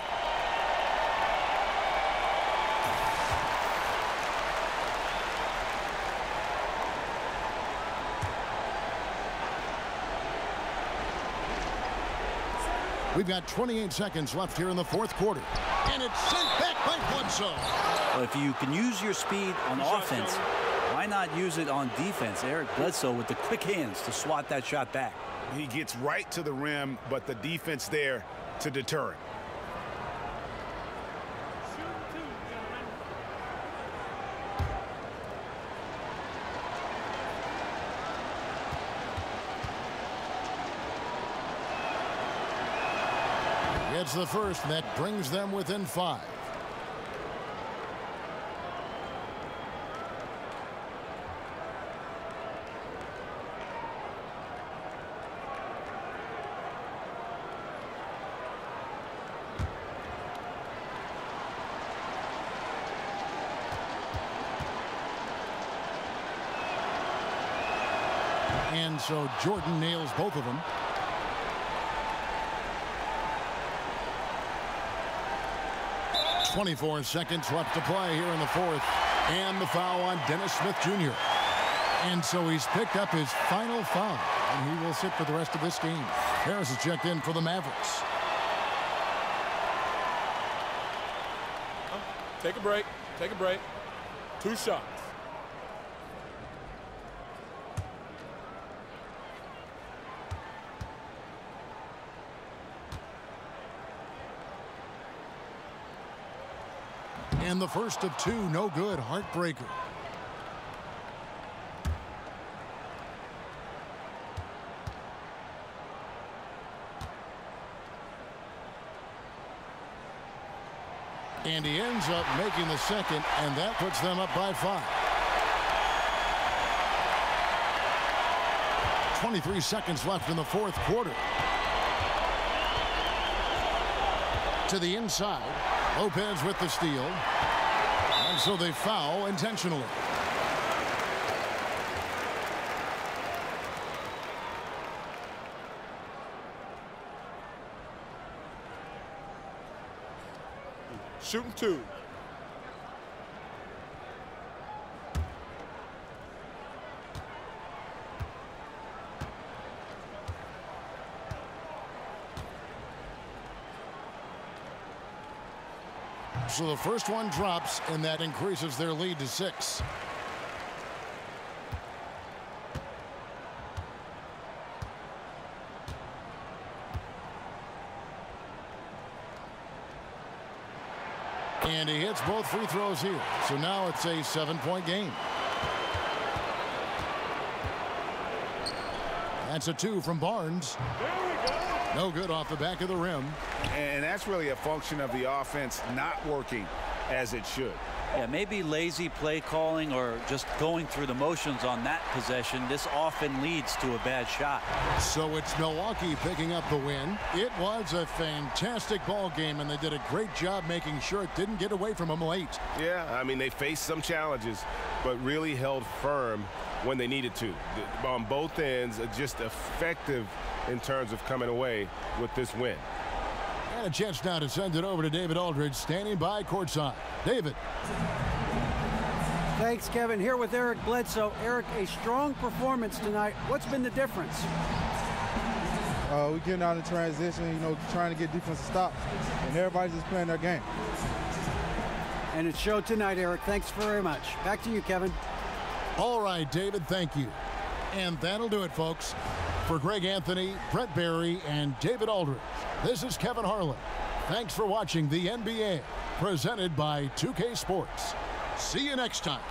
We've got 28 seconds left here in the fourth quarter. And it's sent back by Bledsoe. Well, if you can use your speed on offense, why not use it on defense? Eric Bledsoe with the quick hands to swat that shot back. He gets right to the rim, but the defense there to deter him. Gets the first, and that brings them within 5. And so Jordan nails both of them. .24 seconds left to play here in the fourth. And the foul on Dennis Smith Jr. And so he's picked up his final foul. And he will sit for the rest of this game. Harris is checked in for the Mavericks. Take a break. Take a break. 2 shots. And the first of 2, no good. Heartbreaker. And he ends up making the second, and that puts them up by 5. 23 seconds left in the fourth quarter. To the inside. Lopez with the steal. And so they foul intentionally. shooting 2. So the first one drops, and that increases their lead to 6. And he hits both free throws here. So now it's a 7-point game. That's a 2 from Barnes. No good off the back of the rim. And that's really a function of the offense not working as it should. Yeah, maybe lazy play calling or just going through the motions on that possession. This often leads to a bad shot. So it's Milwaukee picking up the win. It was a fantastic ball game, and they did a great job making sure it didn't get away from them late. Yeah, I mean, they faced some challenges, but really held firm when they needed to. On both ends, just effective in terms of coming away with this win. And a chance now to send it over to David Aldridge, standing by courtside. David. Thanks, Kevin. Here with Eric Bledsoe. Eric, a strong performance tonight. What's been the difference? We're getting out in transition, trying to get defensive stops, and everybody's just playing their game. And it showed tonight, Eric. Thanks very much. Back to you, Kevin. All right, David, thank you. And that'll do it, folks. For Greg Anthony, Brett Barry, and David Aldridge, this is Kevin Harlan. Thanks for watching the NBA, presented by 2K Sports. See you next time.